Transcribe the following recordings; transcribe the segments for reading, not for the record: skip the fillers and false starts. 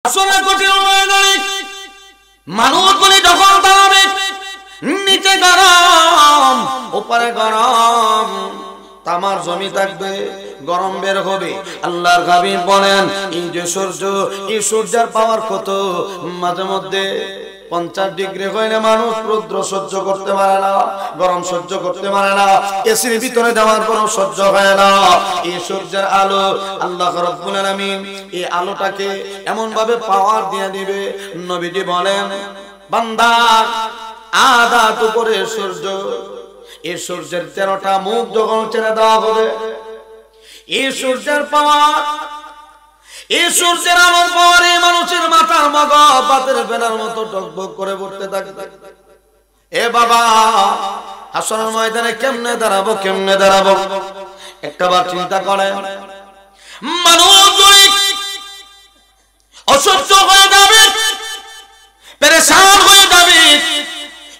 আসলে কঠিন ময়দানে মানুষগুলি যখন দাঁড়াবে, নিচে গরম উপরে গরম, তামার জমি থাকবে, গরম বের হবে। আল্লাহর হাবিব বলেন, এই যে সূর্য, এই সূর্যের পাওয়ার কত, মাঝে মধ্যে 50 ডিগ্রি হইলে মানুষ রৌদ্র সহ্য করতে পারে না, গরম সহ্য করতে পারে না, এসির ভিতরে যাওয়ার কোনো সহ্য হয় না। এই সূর্যের আলো আল্লাহ রাব্বুল আলামিন এই আলোটাকে এমন ভাবে পাওয়ার দিয়ে দিবে, নবীজি বলেন, বান্দা আধা উপরে সূর্য, এই সূর্যের 13টা মুখ যখন ছেড়ে দেওয়া হবে, এই সূর্যের পাওয়ার, এই সূর্যের আলোর পরে মানুষের মাথার মগজ বাতের বেলার মতো টকবক করে পড়তে থাকবে। এ বাবা, হাসরের ময়দানে কেমনে দাঁড়াবো, কেমনে দাঁড়াবো? একটাবার চিন্তা করেন, মানুষ অসহ্য হয়ে যাবে, পেরেশান হয়ে যাবে।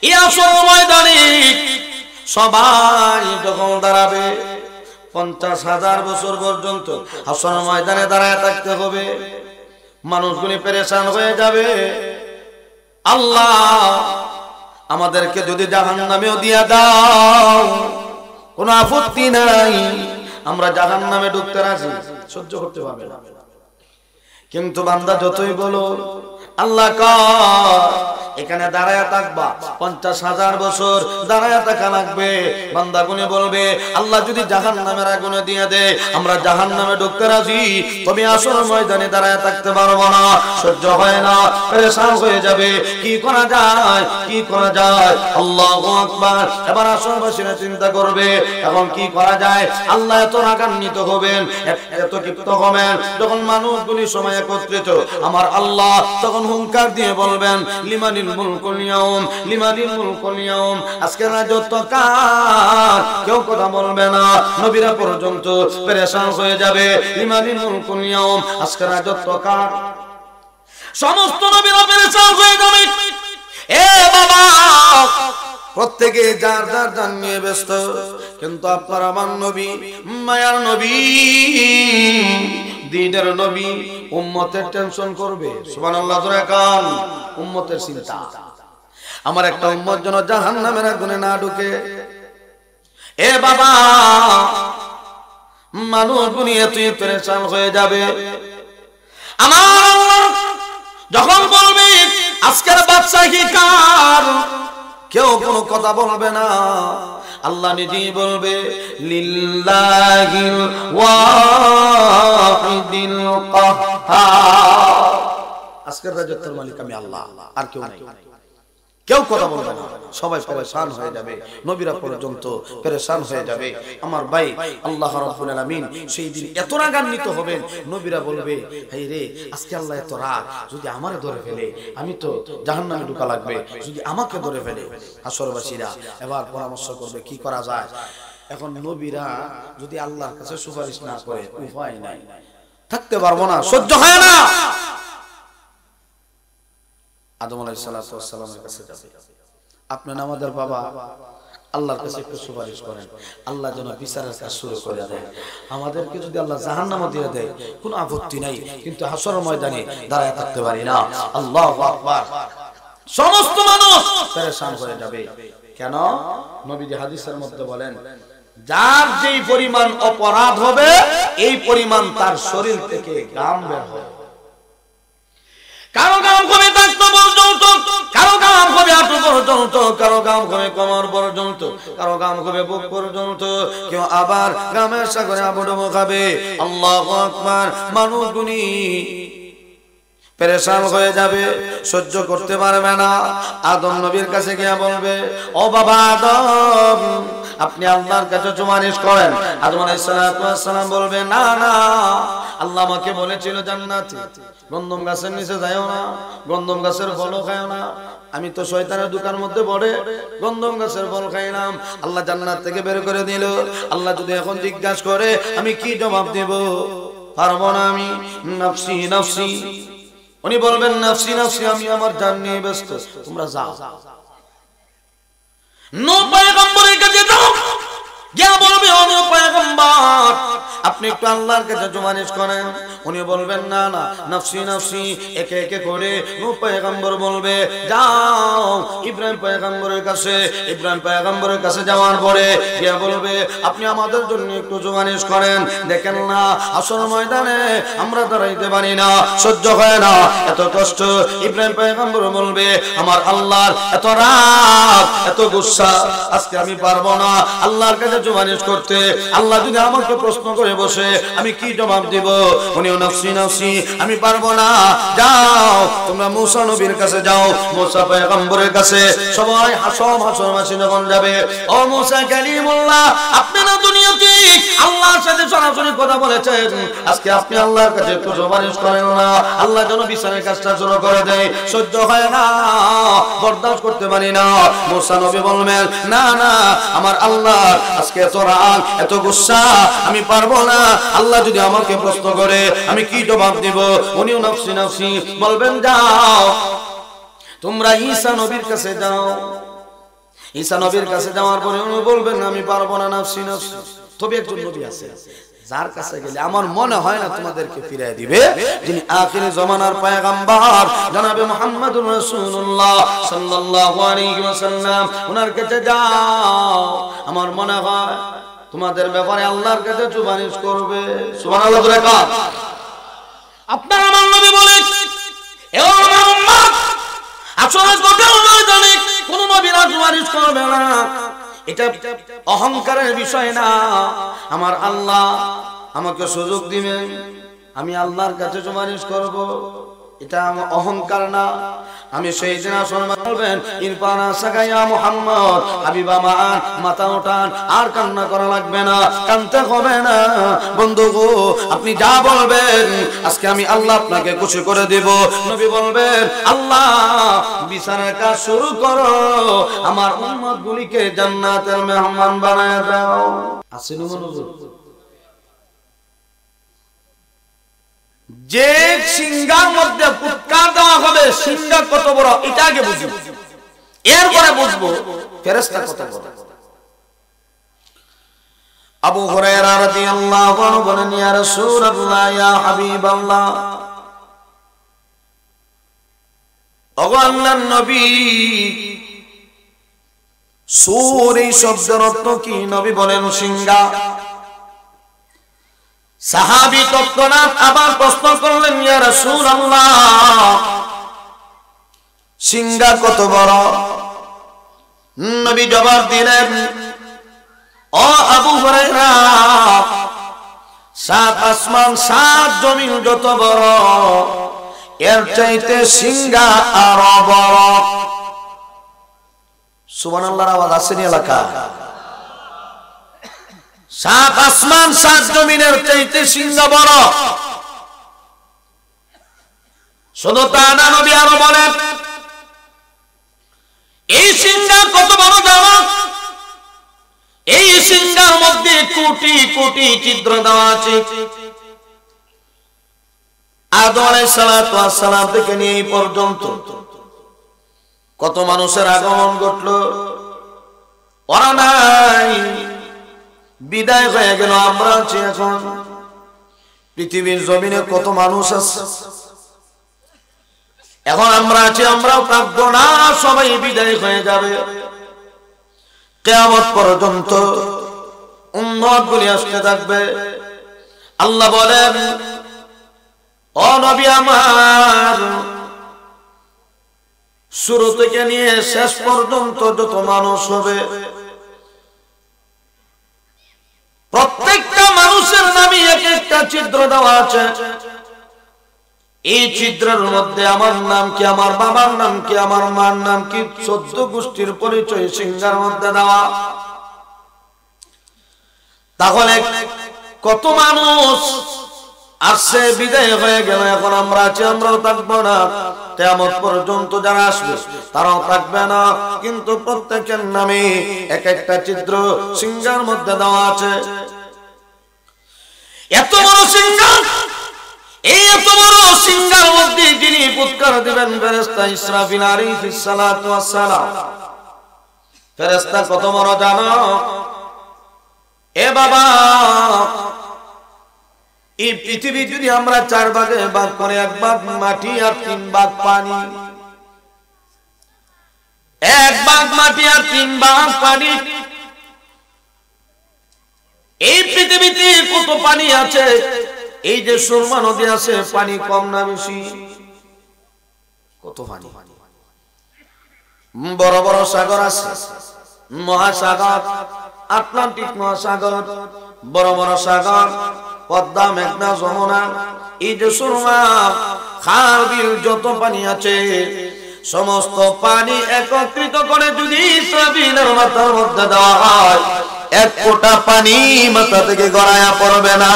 এই হাসরের ময়দানে সবাই যখন দাঁড়াবে, 50,000 বছর পর্যন্ত হাসরের ময়দানে দাঁড়ায় থাকতে হবে, মানুষগুলি পেরেশান হয়ে যাবে। আল্লাহ আমাদেরকে যদি জাহান্নামেও দিয়া দাও, কোনো আপত্তি নাই, আমরা জাহান্নামে ঢুকতে রাজি, সহ্য করতে পারবে না। কিন্তু বান্দা যতই বলো, আল্লাহ এখানে দাঁড়ায় থাকবা, 50,000 বছর দাঁড়ায় থাকা লাগবে। বান্দা গুনে বলবে, আল্লাহ যদি জাহান্নামের আগুনে দিয়ে দেয়, আমরা জাহান্নামে ঢুকতে রাজি, তবে আসরের ময়দানে দাঁড়ায় থাকতে পারবো না, সহ্য হয় না, পেরেশান হয়ে যাবে। কি করা যায়, কি করা যায়? আল্লাহু আকবার। এবার আসরবাসীরা চিন্তা করবে, এখন কি করা যায়? আল্লাহ এত রাগান্বিত হবেন, এত ক্ষিপ্ত হবেন যখন মানুষগুলি সময় একত্রিত, আমার আল্লাহ তখন হুঙ্কার দিয়ে বলবেন, লিমানিল মুলকুল ইয়াউম, লিমানিল মুলকুল ইয়াউম, আজকের রাজত্ব কার? কেউ কথা বলবে না, নবীরা পর্যন্ত পেরেশান হয়ে যাবে। লিমানিল মুলকুল ইয়াউম, আজকের রাজত্ব কার? সমস্ত নবীরা পেরেশান হয়ে যাবে। এ বাবা, প্রত্যেকে যার যার জান নিয়ে ব্যস্ত, কিন্তু আপনার আমার নবী, মায়ার নবী, দিনের নবী, উম্মতের টেনশন করবে। সুবহানাল্লাহ, জোরে কান, উম্মতের চিন্তা। আমার একটা উম্মত যেন জাহান্নামের আগুনে না ঢুকে। এ বাবা, মানুষ দুনিয়া তুই পেরেশান হয়ে যাবে। আমার আল্লাহ যখন বলবে আজকের বাদশাহী কার, কেউ কোনো কথা বলবে না। আল্লাহ নিজেই বলবে, লিল্লাহিল ওয়াহিদিল কাহ্হার, আজকের রাজত্বের মালিক আমি আল্লাহ, আর কেউ নাই। কেউ কথা বলবে না, সবাই পেরেশান হয়ে যাবে, নবীরা পর্যন্ত পেরেশান হয়ে যাবে। আমার ভাই, আল্লাহ রাব্বুল আলামিন সেই দিন এত রাগান্বিত হবেন, নবীরা বলবে, হায় রে, আজকে আল্লাহ এত রাগ, যদি আমারে ধরে ফেলে আমি তো জাহান্নামে ঢোকা লাগবে, যদি আমাকে ধরে ফেলে। হাসরবাসীরা এবার পরামর্শ করবে কি করা যায়। এখন নবীরা যদি আল্লাহর কাছে সুপারিশ না করে, উপায় নাই, থাকতে পারবো না, সহ্য হয় না। আদম আলাইহিস সালাতু ওয়াস সালামের কাছে যাবে, আপনি আমাদের বাবা, আল্লাহর কাছে একটু সুপারিশ করেন, আল্লাহ যেন বিচারের কাজ শুরু করে দেয়। আমাদেরকে যদি আল্লাহ জাহান্নামে দিয়ে দেয়, কোনো আপত্তি নাই, কিন্তু হাসরের ময়দানে দাঁড়ায় থাকতে পারি না। আল্লাহু আকবার। সমস্ত মানুষ পেরেশান হয়ে যাবে। কেন? নবীজি হাদিসের মধ্যে বলেন, যার যেই পরিমাণ অপরাধ হবে, এই পরিমাণ তার শরীর থেকে ঘাম বের হবে। কারো গাম হবে থাকতো পর্যন্ত, কারো গাম হবে হাঁটু পর্যন্ত, কারো গাম হবে কোমর পর্যন্ত, কারো গাম হবে বুক পর্যন্ত, কেউ আবার গামের সাগরে আবুডুবো খাবে। আল্লাহু আকবার। মানুষগুলি পেরেশান হয়ে যাবে, সহ্য করতে পারবে না। আদম নবীর কাছে গিয়ে বলবে, ও বাবা আদম, আপনি আল্লাহর কাছে সুপারিশ করেন। আদম আলাইহিস সালাম বলবে, না না, আল্লাহ আমাকে বলেছিল জান্নাতে গন্ধম গাছের নিচে যাইও না, গন্ধম গাছের ফলও খাইও না। আমি তো শয়তানের দোকার মধ্যে পড়ে গন্ধম গাছের ফল খাইলাম, আল্লাহ জান্নাত থেকে বের করে দিল। আল্লাহ যদি এখন জিজ্ঞাসা করে, আমি কি জবাব দেব? পারবো না আমি, নফসি নফসি। উনি বলবেন, নফসি নফসি, আমি আমার জান নিয়ে ব্যস্ত, তোমরা যাও। নূহ পয়গম্বরের কাছে যাও, গিয়া বলবে উনি পয়গম্বর, আপনি একটু আল্লাহর কাছে সুপারিশ করেন। উনি বলবেন না না, নফসি নফসি, একে একে করে পয়গম্বর বলবে যাও ইব্রাহিম পয়গম্বরের কাছে। ইব্রাহিম পয়গম্বরের কাছে যাওয়ার পরে গিয়া বলবে আপনি আমাদের জন্য একটু সুপারিশ করেন। দেখেন না আসল ময়দানে আমরা দাঁড়াইতে পারি না, সহ্য হয় না, এত কষ্ট। ইব্রাহিম পয়গম্বর বলবে আমার আল্লাহর এত রাগ, এত গুসা, আজকে আমি পারবো না আল্লাহর কাছে সুপারিশ করতে। আল্লাহ যদি আমাকে প্রশ্ন করে বসে আমি কি জবাব দিব? উনিও নফসি নফসি, আমি পারবো না, যাও তোমরা মুসা নবীর কাছে যাও, মুসা পয়গম্বরের কাছে। সবাই হাসি যখন যাবে, ও মুসা কালিমুল্লাহ, আপনি না দুনিয়াতে আল্লাহর সাথে সরাসরি কথা বলেছেন, আজকে আপনি আল্লাহর কাছে একটু সুপারিশ করেন না। আল্লাহ যেন বিচারের কাজটা শুরু করে দেয়, সহ্য হয় না, বরদাস্ত করতে পারি না। মুসা নবী বলবেন না না, আমার আল্লাহ আজকে এত রাগ, এত গুসা, আমি পারবো না। আল্লাহ যদি আমাকে প্রশ্ন করে আমি কি জবাব দিব? উনিও নফসি নফসি বলবেন যাও তোমরা ঈসা নবীর কাছে যাও। ঈসা নবীর কাছে যাওয়ার পরে উনি বলবেন আমি পারবো না, নফসি নফসি। তবে একজন নবী আছে যার কাছে গেলে আমার মনে হয় না তোমাদেরকে ফিরিয়ে দিবে, যিনি আখিরি জামানার পয়গম্বর জনাবে মুহাম্মদুর রাসূলুল্লাহ সাল্লাল্লাহু আলাইহি ওয়াসাল্লাম। ওনার কাছে যাও, আমার মনে হয় তোমাদের ব্যাপারে আল্লাহর কাছে সুপারিশ করবে। সুবহানাল্লাহ বলে কার? আপনার আমার নবী বলে এ আমার উম্মত আসলে গোটা ময়দানে কোন নবী সুপারিশ করবে না। এটা অহংকারের বিষয় না, আমার আল্লাহ আমাকে সুযোগ দিবেন, আমি আল্লাহর কাছে সুপারিশ করব, এটা আমার অহংকার না। আমি সেই দিন আসলে বলবেন ইরফানা সাকায়া মুহাম্মদ হাবিবা মান, মাথা ওঠান, আর কান্না করা লাগবে না, কানতে হবে না। বন্ধু গো, আপনি যা বলবেন আজকে আমি আল্লাহ আপনাকে খুশি করে দেব। নবী বলবেন আল্লাহ বিচারের কাজ শুরু করো, আমার উম্মত গুলিকে জান্নাতের মেহমান বানায় দাও। আসেন মনোযোগ, যে সিংহার মধ্যে ফুৎকার দেওয়া হবে, সিংহা কত বড় এটা আগে বুঝবো, এরপরে বুঝবো ফেরেশতা কত বড়। আবু হুরায়রা রাদিয়াল্লাহু আনহু বলেন ইয়া রাসূলুল্লাহ, ইয়া হাবিবাল্লাহ, ওগো আল্লাহর নবী, সূর এই শব্দের অর্থ কি? নবী বলেন সিংহা। সাহাবী তৎক্ষণাৎ আবার প্রশ্ন করলেন ইয়া রাসূলুল্লাহ, সিংহা কত বড়? নবী জবাব দিলেন ও আবু হুরায়রা, 7 আসমান 7 জমিন যত বড়, এর চাইতে সিংহা আরো বড়। সুবহানাল্লাহর আওয়াজ আসেনি এলাকা? 7 আসমান 7 জমিনের চাইতে সিংহা বড়। শুধু তা না, নবী আরো বলেন এই সিংহা কত বড় জানো? এই সিংহার মধ্যে কোটি কোটি ছিদ্র দেওয়া আছে। আদম আলাইহিস সালাতু ওয়াস সালাম থেকে নিয়ে এই পর্যন্ত কত মানুষের আগমন ঘটলো, ওরা নাই, বিদায় হয়ে গেল, আমরা আছি এখন। পৃথিবীর জমিনে কত মানুষ আছে, এখন আমরা আছি, আমরাও থাকবো না, সবাই বিদায় হয়ে যাবে। কিয়ামত পর্যন্ত উম্মত গুলি আসতে থাকবে। আল্লাহ বলেন ও নবী আমার, শুরু থেকে নিয়ে শেষ পর্যন্ত যত মানুষ হবে, প্রত্যেকটা মানুষের নামে এক একটা ছিদ্র দেওয়া আছে। এই ছিদ্রের মধ্যে আমার নাম কি, আমার বাবার নাম কি, আমার মার নাম কি, 14 গোষ্ঠীর পরিচয় সিংহার মধ্যে দেওয়া। তাহলে কত মানুষ আসছে, বিদায় হয়ে গেল, এখন আমরা আছি, আমরাও থাকবো না। কিয়ামত পর্যন্ত যারা আসবে তারাও থাকবে না, কিন্তু প্রত্যেকের নামে এক একটা ছিদ্র সিংহার মধ্যে দেওয়া আছে। এত বড় সিংহা, এই এত বড় সিংহার মধ্যে যিনি ফুৎকার দিবেন ফেরেশতা ইসরাফিল আলাইহিস সালাতু ওয়াস সালাম। ফেরেশতা কত বড় জানো? এ বাবা, এই পৃথিবী যদি আমরা 4 ভাগে ভাগ করে, 1 ভাগ মাটি আর 3 ভাগ পানি, 1 ভাগ মাটি আর 3 ভাগ পানি, এই পৃথিবীতে কত পানি আছে? এই যে সুরমা নদী আছে, পানি কম না বেশি? কত পানি? বড় বড় সাগর আছে, মহাসাগর, আটলান্টিক মহাসাগর, বড় বড় সাগর, পদ্মা, মেঘনা, যমুনা, এই যে সুরমা, খাল, বিল, যত পানি আছে, সমস্ত পানি একত্রিত করে যদি ইসরাফিলের মাথার মধ্যে দেওয়া হয়, 1 ফোঁটা পানি মাথা থেকে গড়ায়া পড়বে না।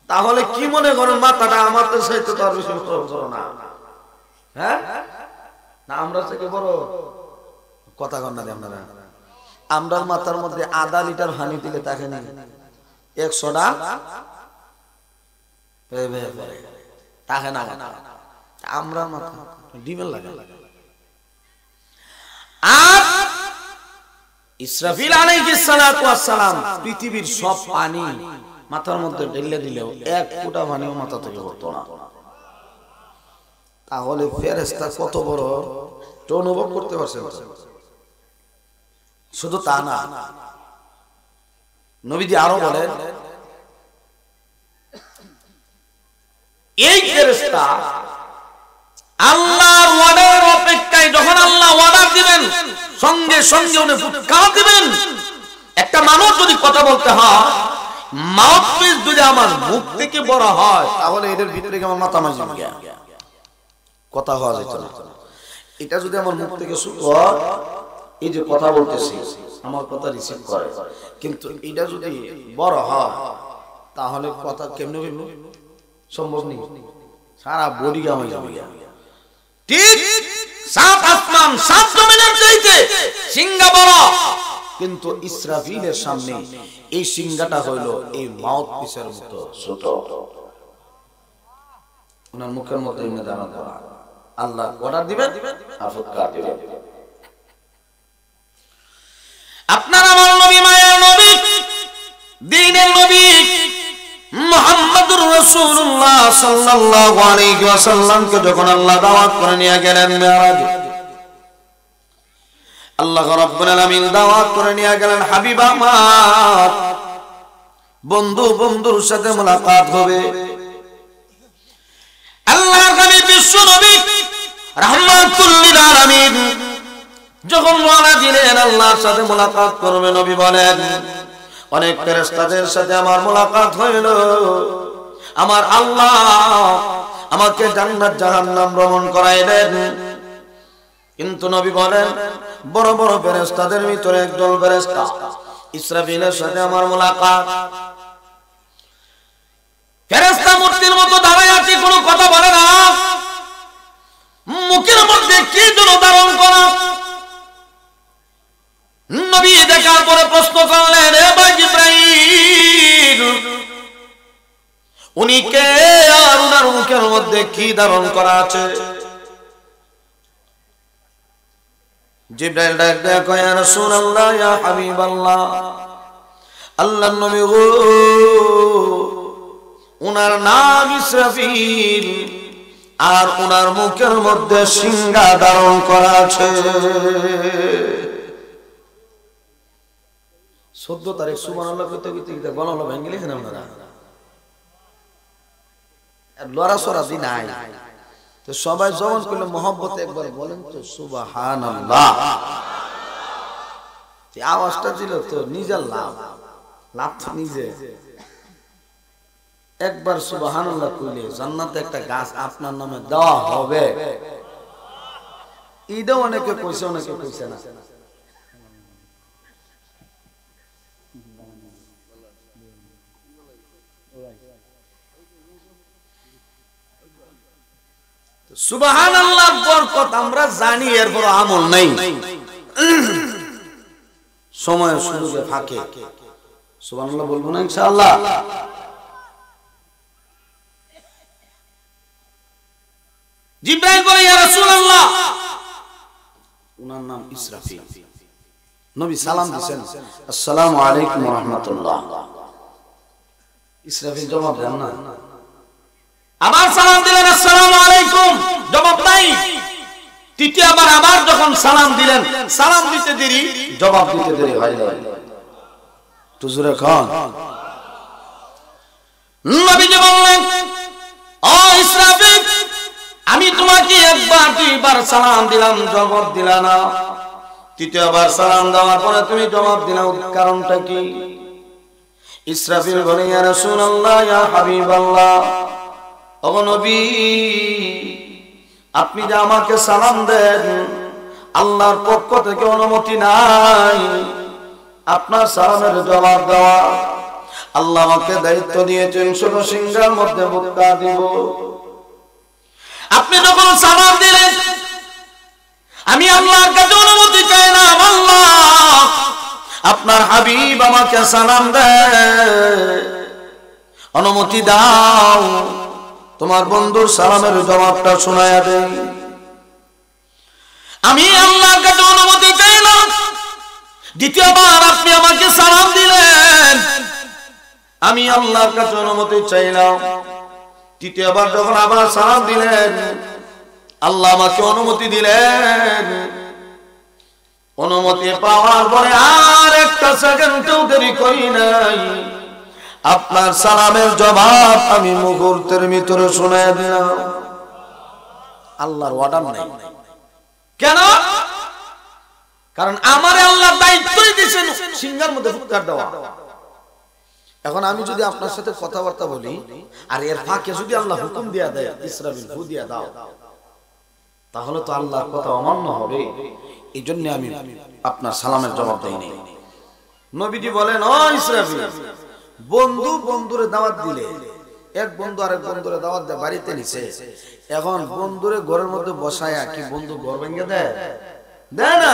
তাহলে কি মনে করেন মাথাটা আমাদের সাথে তো আর বেশি বড় না? হ্যাঁ না, আমরা থেকে বড় কথা কন না আপনারা? আমরা মাথার মধ্যে আধা লিটার পানি দিলে তাকে নেই 100টা তাকে না, আমরা মাথা ডিমের লাগে। আর ইসরাফিল আলাইহিস সালাতু ওয়াস সালাম পৃথিবীর সব পানি মাথার মধ্যে ঢেলে দিলেও 1 ফোঁটা পানিও মাথা থেকে পড়তো না। তাহলে ফেরেশতা কত বড় তো অনুভব করতে পারছে? শুধু তা না, নবীজি আরো বলেন, এই ফেরেশতা আল্লাহর ওয়াদার অপেক্ষায়, যখন আল্লাহ ওয়াদা দিবেন সঙ্গে সঙ্গে উনি ফুৎকার দিবেন। একটা মানুষ যদি কথা বলতে হয়, মাউথপিস যদি আমার মুখ থেকে বড় হয়, তাহলে এদের ভিতরে কি আমার মাথা মাঝি কথা হওয়া যেত না। এটা যদি আমার মুখ থেকে ছোট হয়, এই যে কথা বলতেছি আমার কথা রিসিভ করে, কিন্তু এটা যদি বড় হয় তাহলে কথা কেমনে সম্ভব নেই, সারা বডি গামে যাবে। ঠিক 7 আসমান 7 জমিনের চাইতে সিংহা বড়, কিন্তু ইসরাফিলের সামনে এই সিংহাটা হইল এই মাউথপিসের মতো ছোট। ওনার মুখের মধ্যে এনে দাঁড়ানো করা, আল্লাহ অর্ডার দিবেন আর ফুৎকার দিবেন। আপনার আমার নবী, মায়ের নবী, দ্বীনের নবী মুহাম্মদুর রাসূলুল্লাহ সাল্লাল্লাহু আলাইহি ওয়াসাল্লামকে যখন আল্লাহ দাওয়াত করে নিয়ে গেলেন মেরাজে, আল্লাহ রাব্বুল আলামিন দাওয়াত করে নিয়ে গেলেন, হাবিব আমার, বন্ধু বন্ধুর সাথে মুলাকাত হবে। আল্লাহর নবী বিশ্ব নবী রাহমাতুল লিল আলামিন যখন রওনা দিলেন আল্লাহর সাথে মুলাকাত করবে, নবী বলেন, অনেক ফেরেশতাদের সাথে আমার মুলাকাত হইল, আমার আল্লাহ আমাকে জান্নাত জাহান্নাম ভ্রমণ করাইলেন। কিন্তু নবী বলেন, বড় বড় ফেরেশতাদের ভিতরে একজন ফেরেশতা ইসরাফিলের সাথে আমার মুলাকাত। ফেরেশতা মূর্তির মতো দাঁড়ায় আছে, কোনো কথা বলে না, মুখের মধ্যে কি যেন ধারণ করা। নবী দেখার পরে প্রশ্ন করলেন, এ ভাই জিবরাইল, উনি কে আর উনার মুখের মধ্যে কি ধারণ করা আছে? জিবরাইল ডাক দেয়া কয়, ইয়া রাসূলুল্লাহ, ইয়া হাবিবাল্লাহ, আল্লাহর নবী গো, উনার নাম ইসরাফিল আর উনার মুখের মধ্যে সিংহা ধারণ করা আছে। 14 তারিখ সুবহানাল্লাহ কইতে কইতে গণলো ভেঙে গেলেন আপনারা, লড়াছড়া দিন নাই তো সবাই যখন কইলো মহব্বতে একবার বলেন তো সুবহানাল্লাহ, এই আওয়াজটা দিল তো নিজের লাভ, লাভ তো নিজে। একবার সুবহানাল্লাহ কইলে জান্নাতে একটা গাছ আপনার নামে দেওয়া হবে। ঈদে অনেকে কইছে, অনেকে কইছে না। সুবহানাল্লাহর বরকত আমরা জানি, এরপর আমল নাই, সময় সুযোগে ফাঁকে সুবহানাল্লাহ বলবো না ইনশাআল্লাহ। জিবরাইল বলে, ইয়া রাসূলুল্লাহ, উনার নাম ইসরাফিল, নবী সালাম দিয়েছেন, আসসালামু আলাইকুম ওয়া রাহমাতুল্লাহ। ইসরাফিল জবাব দেন না, আবার সালাম দিলেন, আসসালামু আলাইকুম, জবাব নাই। তৃতীয়বার আবার যখন সালাম দিলেন, সালাম দিতে দেরি, জবাব দিতে দেরি হয় না। তুজুরে খান নবীজি বললেন, ও ইসরাফিল, আমি তোমাকে একবার দুইবার সালাম দিলাম, জবাব দিলা না। তৃতীয়বার সালাম দেওয়ার পরে তুমি জবাব দিলাম, কারণটা কি? ইসরাফিল বলে, ইয়া রাসূলুল্লাহ, ইয়া হাবিবাল্লাহ, ও নবী, আপনি যে আমাকে সালাম দেন, আল্লাহর পক্ষ থেকে অনুমতি নাই আপনার সালামের জবাব দেওয়া। আল্লাহ আমাকে দায়িত্ব দিয়েছেন ষোলো সিংহার মধ্যে ভুক্তা দিব। আপনি যখন সালাম দিলেন, আমি আল্লাহর কাছে অনুমতি চাইলাম, আল্লাহ আপনার হাবিব আমাকে সালাম দেয়, অনুমতি দাও, তোমার বন্ধুর সালামের জবাবটা শোনায়া দেই। আমি আল্লাহর কাছে অনুমতি চাইলাম। দ্বিতীয়বার আপনি আমাকে সালাম দিলেন, আমি আল্লাহর কাছে অনুমতি চাইলাম। তৃতীয়বার যখন আবার সালাম দিলেন, আল্লাহ আমাকে অনুমতি দিলেন। অনুমতি পাওয়ার পরে আর একটা সেকেন্ডও দেরি করি নাই, আপনার সালামের জবাব আমি মুহূর্তের ভিতরে শুনে দিলাম। আল্লাহর অর্ডার নাই। কেন? কারণ আমারে আল্লাহ দায়িত্বই দিয়েছেন সিংহার মধ্যে ফুৎকার দেওয়া। এখন আমি যদি আপনার সাথে কথাবার্তা বলি আর এর ফাঁকে যদি আল্লাহ হুকুম দিয়া দেয়, ইসরাফিল ফু দিয়া দাও, তাহলে তো আল্লাহর কথা অমান্য হবে। এই জন্য আমি আপনার সালামের জবাব দেইনি। নবীজি বলেন, ও ইসরাফিল, বন্ধু বন্ধুরে দাওয়াত দিলে, এক বন্ধু আরেক বন্ধুরে দাওয়াত দেয়, বাড়িতে নিছে, এখন বন্ধুরে ঘরের মধ্যে বসায়া কি বন্ধু ঘর ভেঙে দেয়? দেয় না।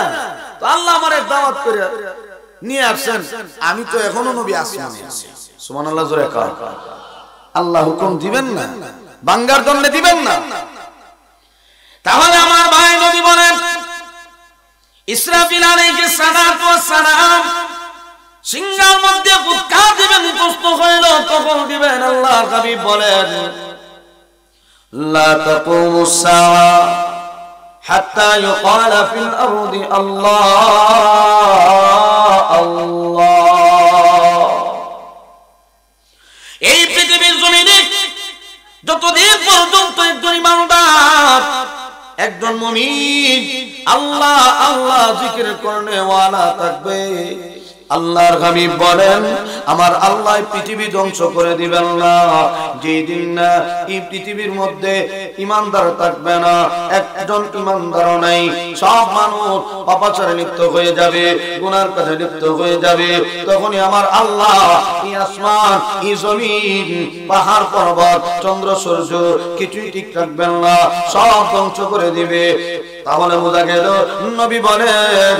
তো আল্লাহ আমারে দাওয়াত করে নিয়ে আসছেন, আমি তো এখনো নবী আসমানে আছি। সুবহানাল্লাহ, জোরে কার। আল্লাহ হুকুম দিবেন না, বাঙ্গার জন্য দিবেন না। তাহলে আমার ভাই নবী বলেন, ইসরাফিল আলাইহিস সালাতু ওয়াস সালাম সিংহার মধ্যে ফুৎকার দিবেন, প্রস্তুত হইল, তখন দিবেন। আল্লাহর হাবিব বলেন, লা তাকুমুস সাআ হাত্তা ইউকালা ফিল আরদি আল্লাহ আল্লাহ। এই পৃথিবীর জমিনে যতদিন পর্যন্ত একজন ইমানদার, একজন মুমিন আল্লাহ আল্লাহ জিকির করনে ওয়ালা থাকবে, আল্লাহর হাবিব বলেন, আমার আল্লাহ পৃথিবী ধ্বংস করে দিবেন না। যেদিন না এই পৃথিবীর মধ্যে ইমানদার থাকবে না, একজন ইমানদারও নাই, সব মানুষ পাপাচারে লিপ্ত হয়ে যাবে, গুনার কাজে লিপ্ত হয়ে যাবে, তখনই আমার আল্লাহ এই আসমান, এই জমিন, পাহাড় পর্বত, চন্দ্র সূর্য কিছুই ঠিক রাখবেন না, সব ধ্বংস করে দিবে। তাহলে বোঝা গেল, নবী বলেন,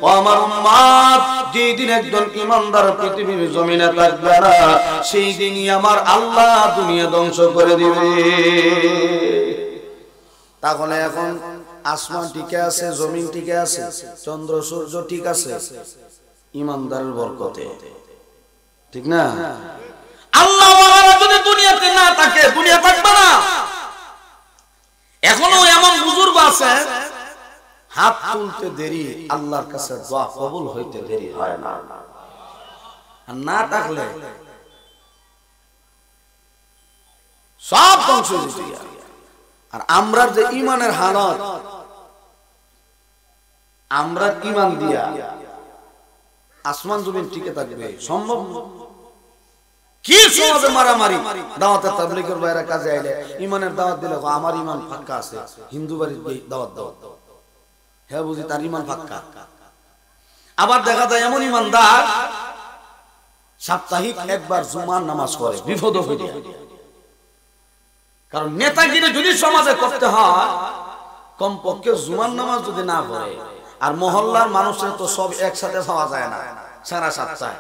ও আমার উম্মত, যেদিন একজন ইমানদার পৃথিবীর জমিনে থাকবে না, সেই দিনই আমার আল্লাহ দুনিয়া ধ্বংস করে দিবে। তাহলে এখন আসমান টিকে আছে, জমিন টিকে আছে, চন্দ্র সূর্য ঠিক আছে, ইমানদারের বরকতে, ঠিক না? আল্লাহ ওয়ালা যদি দুনিয়াতে না থাকে, দুনিয়া থাকবে না। এখনো এমন বুজুর্গ আছে, হাত তুলতে দেরি, আল্লাহর কাছে দোয়া কবুল হইতে দেরি হয় না। আর না থাকলে সব ধ্বংস হয়ে যায়। আর আমরা যে ইমানের হালত, আমরা ইমান দিয়া আসমান জমিন টিকে থাকবে সম্ভব? কি সমাজে মারামারি, দাওয়াতে তাবলীগের বাইরে কাজে আইলে ইমানের দাওয়াত দিলে আমার ইমান ফাঁকা আছে, হিন্দু বাড়ির দাওয়াত দাও, হ্যাঁ বুঝি তার ইমান ফাঁকা। আবার দেখা যায় এমন ইমানদার সাপ্তাহিক একবার জুমার নামাজ পড়ে, বিপদ হয়ে। কারণ নেতাগিরি যদি সমাজে করতে হয়, কমপক্ষে জুমার নামাজ যদি না পড়ে, আর মহল্লার মানুষের তো সব একসাথে পাওয়া যায় না, সারা সাতটায়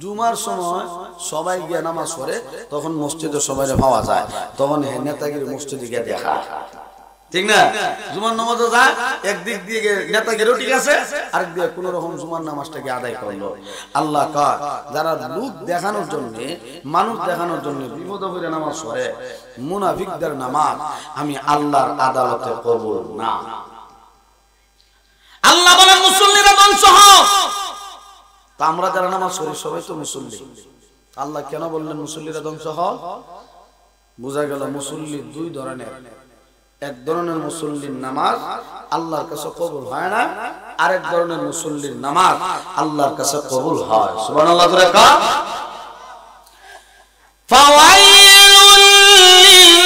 জুমার সময় সবাই গিয়ে নামাজ পড়ে, তখন মসজিদে সবাই পাওয়া যায়, তখন নেতাগিরি মসজিদে গিয়ে দেখা। ঠিক না? জুমার নামাজে যায়, একদিক দিয়ে নেতাগিরও ঠিক আছে, আরেক দিকে কোন রকম জুমার নামাজটাকে আদায় করলো। আল্লাহ কয় যারা লোক দেখানোর জন্য, মানুষ দেখানোর জন্য বিপদে পড়ে নামাজ পড়ে, মুনাফিকদের নামাজ আমি আল্লাহর আদালতে কবুল না। আল্লাহ বলেন মুসল্লিরা ধ্বংস হোক। তা আমরা যারা নামাজ পড়ি সবাই তো মুসল্লি। আল্লাহ কেন বললেন মুসল্লিরা ধ্বংস হোক? বোঝা গেল মুসল্লি দুই ধরনের। এক ধরনের মুসল্লির নামাজ আল্লাহর কাছে কবুল হয় না, আরেক ধরনের মুসল্লির নামাজ আল্লাহর কাছে কবুল হয়। সুবহানাল্লাহ করে কা ফাওয়াইলুল লিল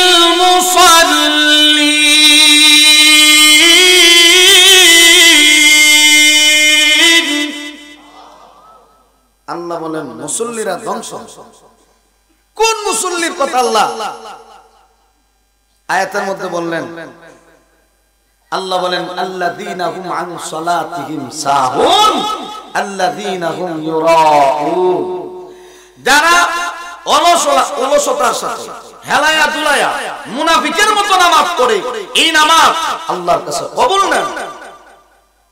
মুসাল্লিন। আল্লাহ বলেন মুসল্লিরা ধ্বংস। কোন মুসল্লির কথা আল্লাহ আয়াতের মধ্যে বললেন? আল্লাহ বলেন আল্লাযীনা হুম আন সালাতিহিম সাহুন আল্লাযীনা হুম ইউরাউন। যারা অলসতার সাথে হেলায়া দুলায়া মুনাফিকের মতো নামাজ পড়ে, এই নামাজ আল্লাহর কাছে কবুল না।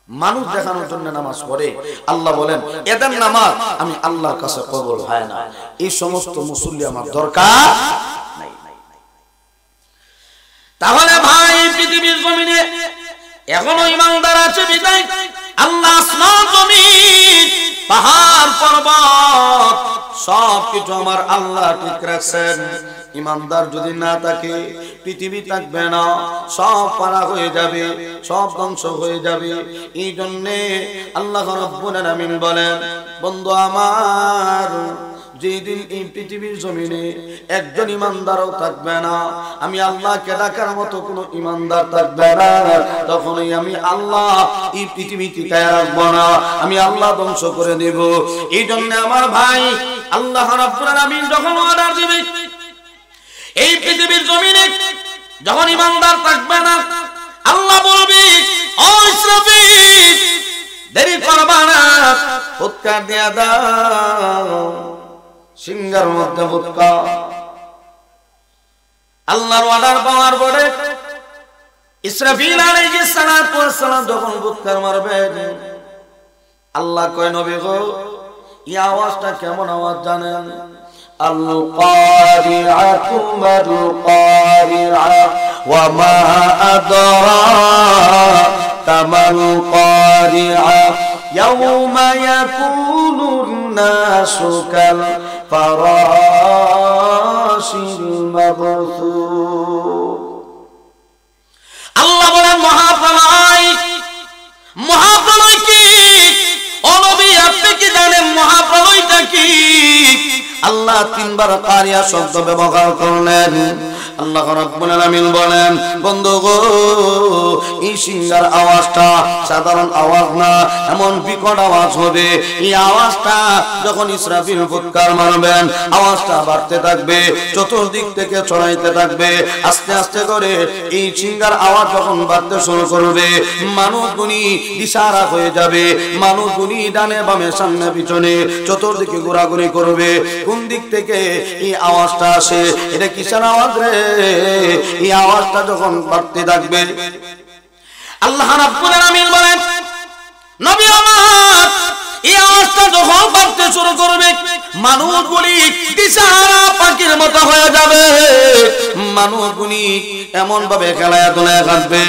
মানুষ দেখানোর জন্য নামাজ পড়ে, আল্লাহ বলেন এদের নামাজ আমি আল্লাহর কাছে কবুল হয় না। এই সমস্ত মুসল্লি আমার দরকার নাই। তাহলে ভাই পৃথিবীর জমিনে এখনো ইমানদার আছে বিদায় আল্লাহ আসমান জমিন পাহাড় পর্বত সবকিছু আমার আল্লাহ ঠিক রাখছেন। ইমানদার যদি না থাকে পৃথিবী থাকবে না, সব পারা হয়ে যাবে, সব ধ্বংস হয়ে যাবে। এই জন্যে আল্লাহ রাব্বুল আলামিন বলেন বন্ধু আমার, যেদিন এই পৃথিবীর জমিনে একজন ইমানদারও থাকবে না, আমি আল্লাহকে ডাকার মতো কোনো ইমানদার থাকবে না, তখনই আমি আল্লাহ এই পৃথিবী টিকায় রাখবো না, আমি আল্লাহ ধ্বংস করে দেব। এই জন্য আমার ভাই আল্লাহ রাব্বুল আলামিন যখন অর্ডার দিবে এই পৃথিবীর জমিনে যখন ইমানদার থাকবে না, আল্লাহ বলবে ও ইসরাফিল দেরি করবা না, ফুৎকার দিয়া দাও, সিংহার মধ্যে ফুৎকার। আল্লাহর অর্ডার পাওয়ার পরে ইসরাফিল আলাইহিস সালাতু ওয়াস সালাম যখন ফুৎকার মারবেন, আল্লাহ কয় নবী গো এই আওয়াজটা কেমন আওয়াজ জানেন? আল কারিআতু মাল কারিআ ওয়া মা আদরাকা মাল কারিআ ইয়াউমা ইয়াকুনুন নাসু কাল ফারাশিল মাবথুর। আল্লাহ বলেন মহাপ্রলয়। মহাপ্রলয় কি? ও নবী আপনি কি জানেন মহাপ্রলয়টা কি? আল্লাহ তিনবার কারিয়া শব্দ ব্যবহার করলেন। আল্লাহ রাব্বুল আলামিন বলেন বন্ধু গো এই সিংহার আওয়াজটা সাধারণ আওয়াজ না, এমন বিকট আওয়াজ হবে। এই আওয়াজটা যখন ইসরাফিল ফুৎকার মারবেন আওয়াজটা বাড়তে থাকবে, চতুর্দিক থেকে ছড়াইতে থাকবে। আস্তে আস্তে করে এই সিংহার আওয়াজ যখন বাড়তে শুরু করবে, মানুষগুনি দিশাহারা হয়ে যাবে। মানুষগুনি ডানে বামে সামনে পিছনে চতুর্দিকে ঘোরাঘুরি করবে। কোন দিক থেকে এই আওয়াজটা আসে? এটা কিসের আওয়াজ রে? এই আওয়াজটা যখন বাড়তে থাকবে, আল্লাহ রাব্বুল আলামিন বলেন নবী আমার এই আওয়াজটা যখন বাড়তে শুরু করবে, মানুষগুলি দিশাহারা পাখির মতো হয়ে যাবে। মানুষগুলি এমন ভাবে খেলায় দুলায় কাঁদবে।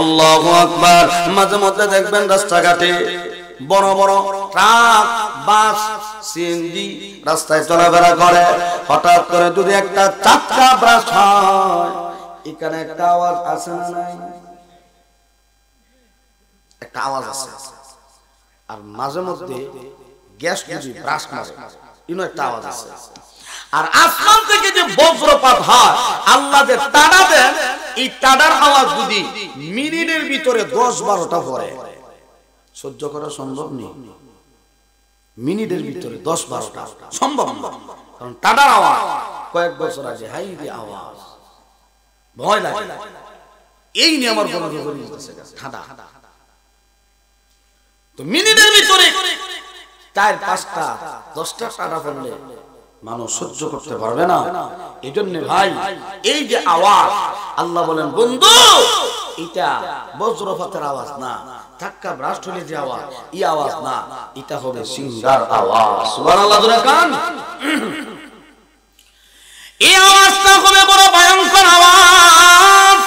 আল্লাহু আকবার। মাঝে মধ্যে দেখবেন রাস্তাঘাটে বড় বড় ট্রাক, বাস, সিএনজি রাস্তায় চলাফেরা করে। হঠাৎ করে যদি একটা চাক্কা ব্রাস্ট হয়, এখানে একটা আওয়াজ আছে না নাই? একটা আওয়াজ আছে। আর মাঝে মধ্যে গ্যাস যদি ব্রাস্ট মারে, ইনো একটা আওয়াজ আছে। আর আসমান থেকে যে বজ্রপাত হয়, আল্লাহ যে তাড়া দেন, এই তাড়ার আওয়াজ যদি মিনিটের ভিতরে 10-12টা পড়ে, সহ্য করা সম্ভব নেই। মিনিটের ভিতরে 10-12টা সম্ভব না, কারণ টাটার আওয়াজ কয়েক বছর আগে হাই রে আওয়াজ ভয় লাগে। এই নিয়ে আমার বড় জরুরি ঠাডা। তো মিনিটের ভিতরে 4-5টা 10টা টাটা পড়লে মানুষ সহ্য করতে পারবে না। এই জন্য ভাই এই যে আওয়াজ, আল্লাহ বলেন বন্ধু এটা বজ্রপাতের আওয়াজ না, ধাক্কা ব্রাস্ট হলে যে আওয়াজ, এই আওয়াজ না, এটা হবে সিংহার আওয়াজ। সুবহানাল্লাহ জোরে কান। এই আওয়াজটা হবে বড় ভয়ঙ্কর আওয়াজ।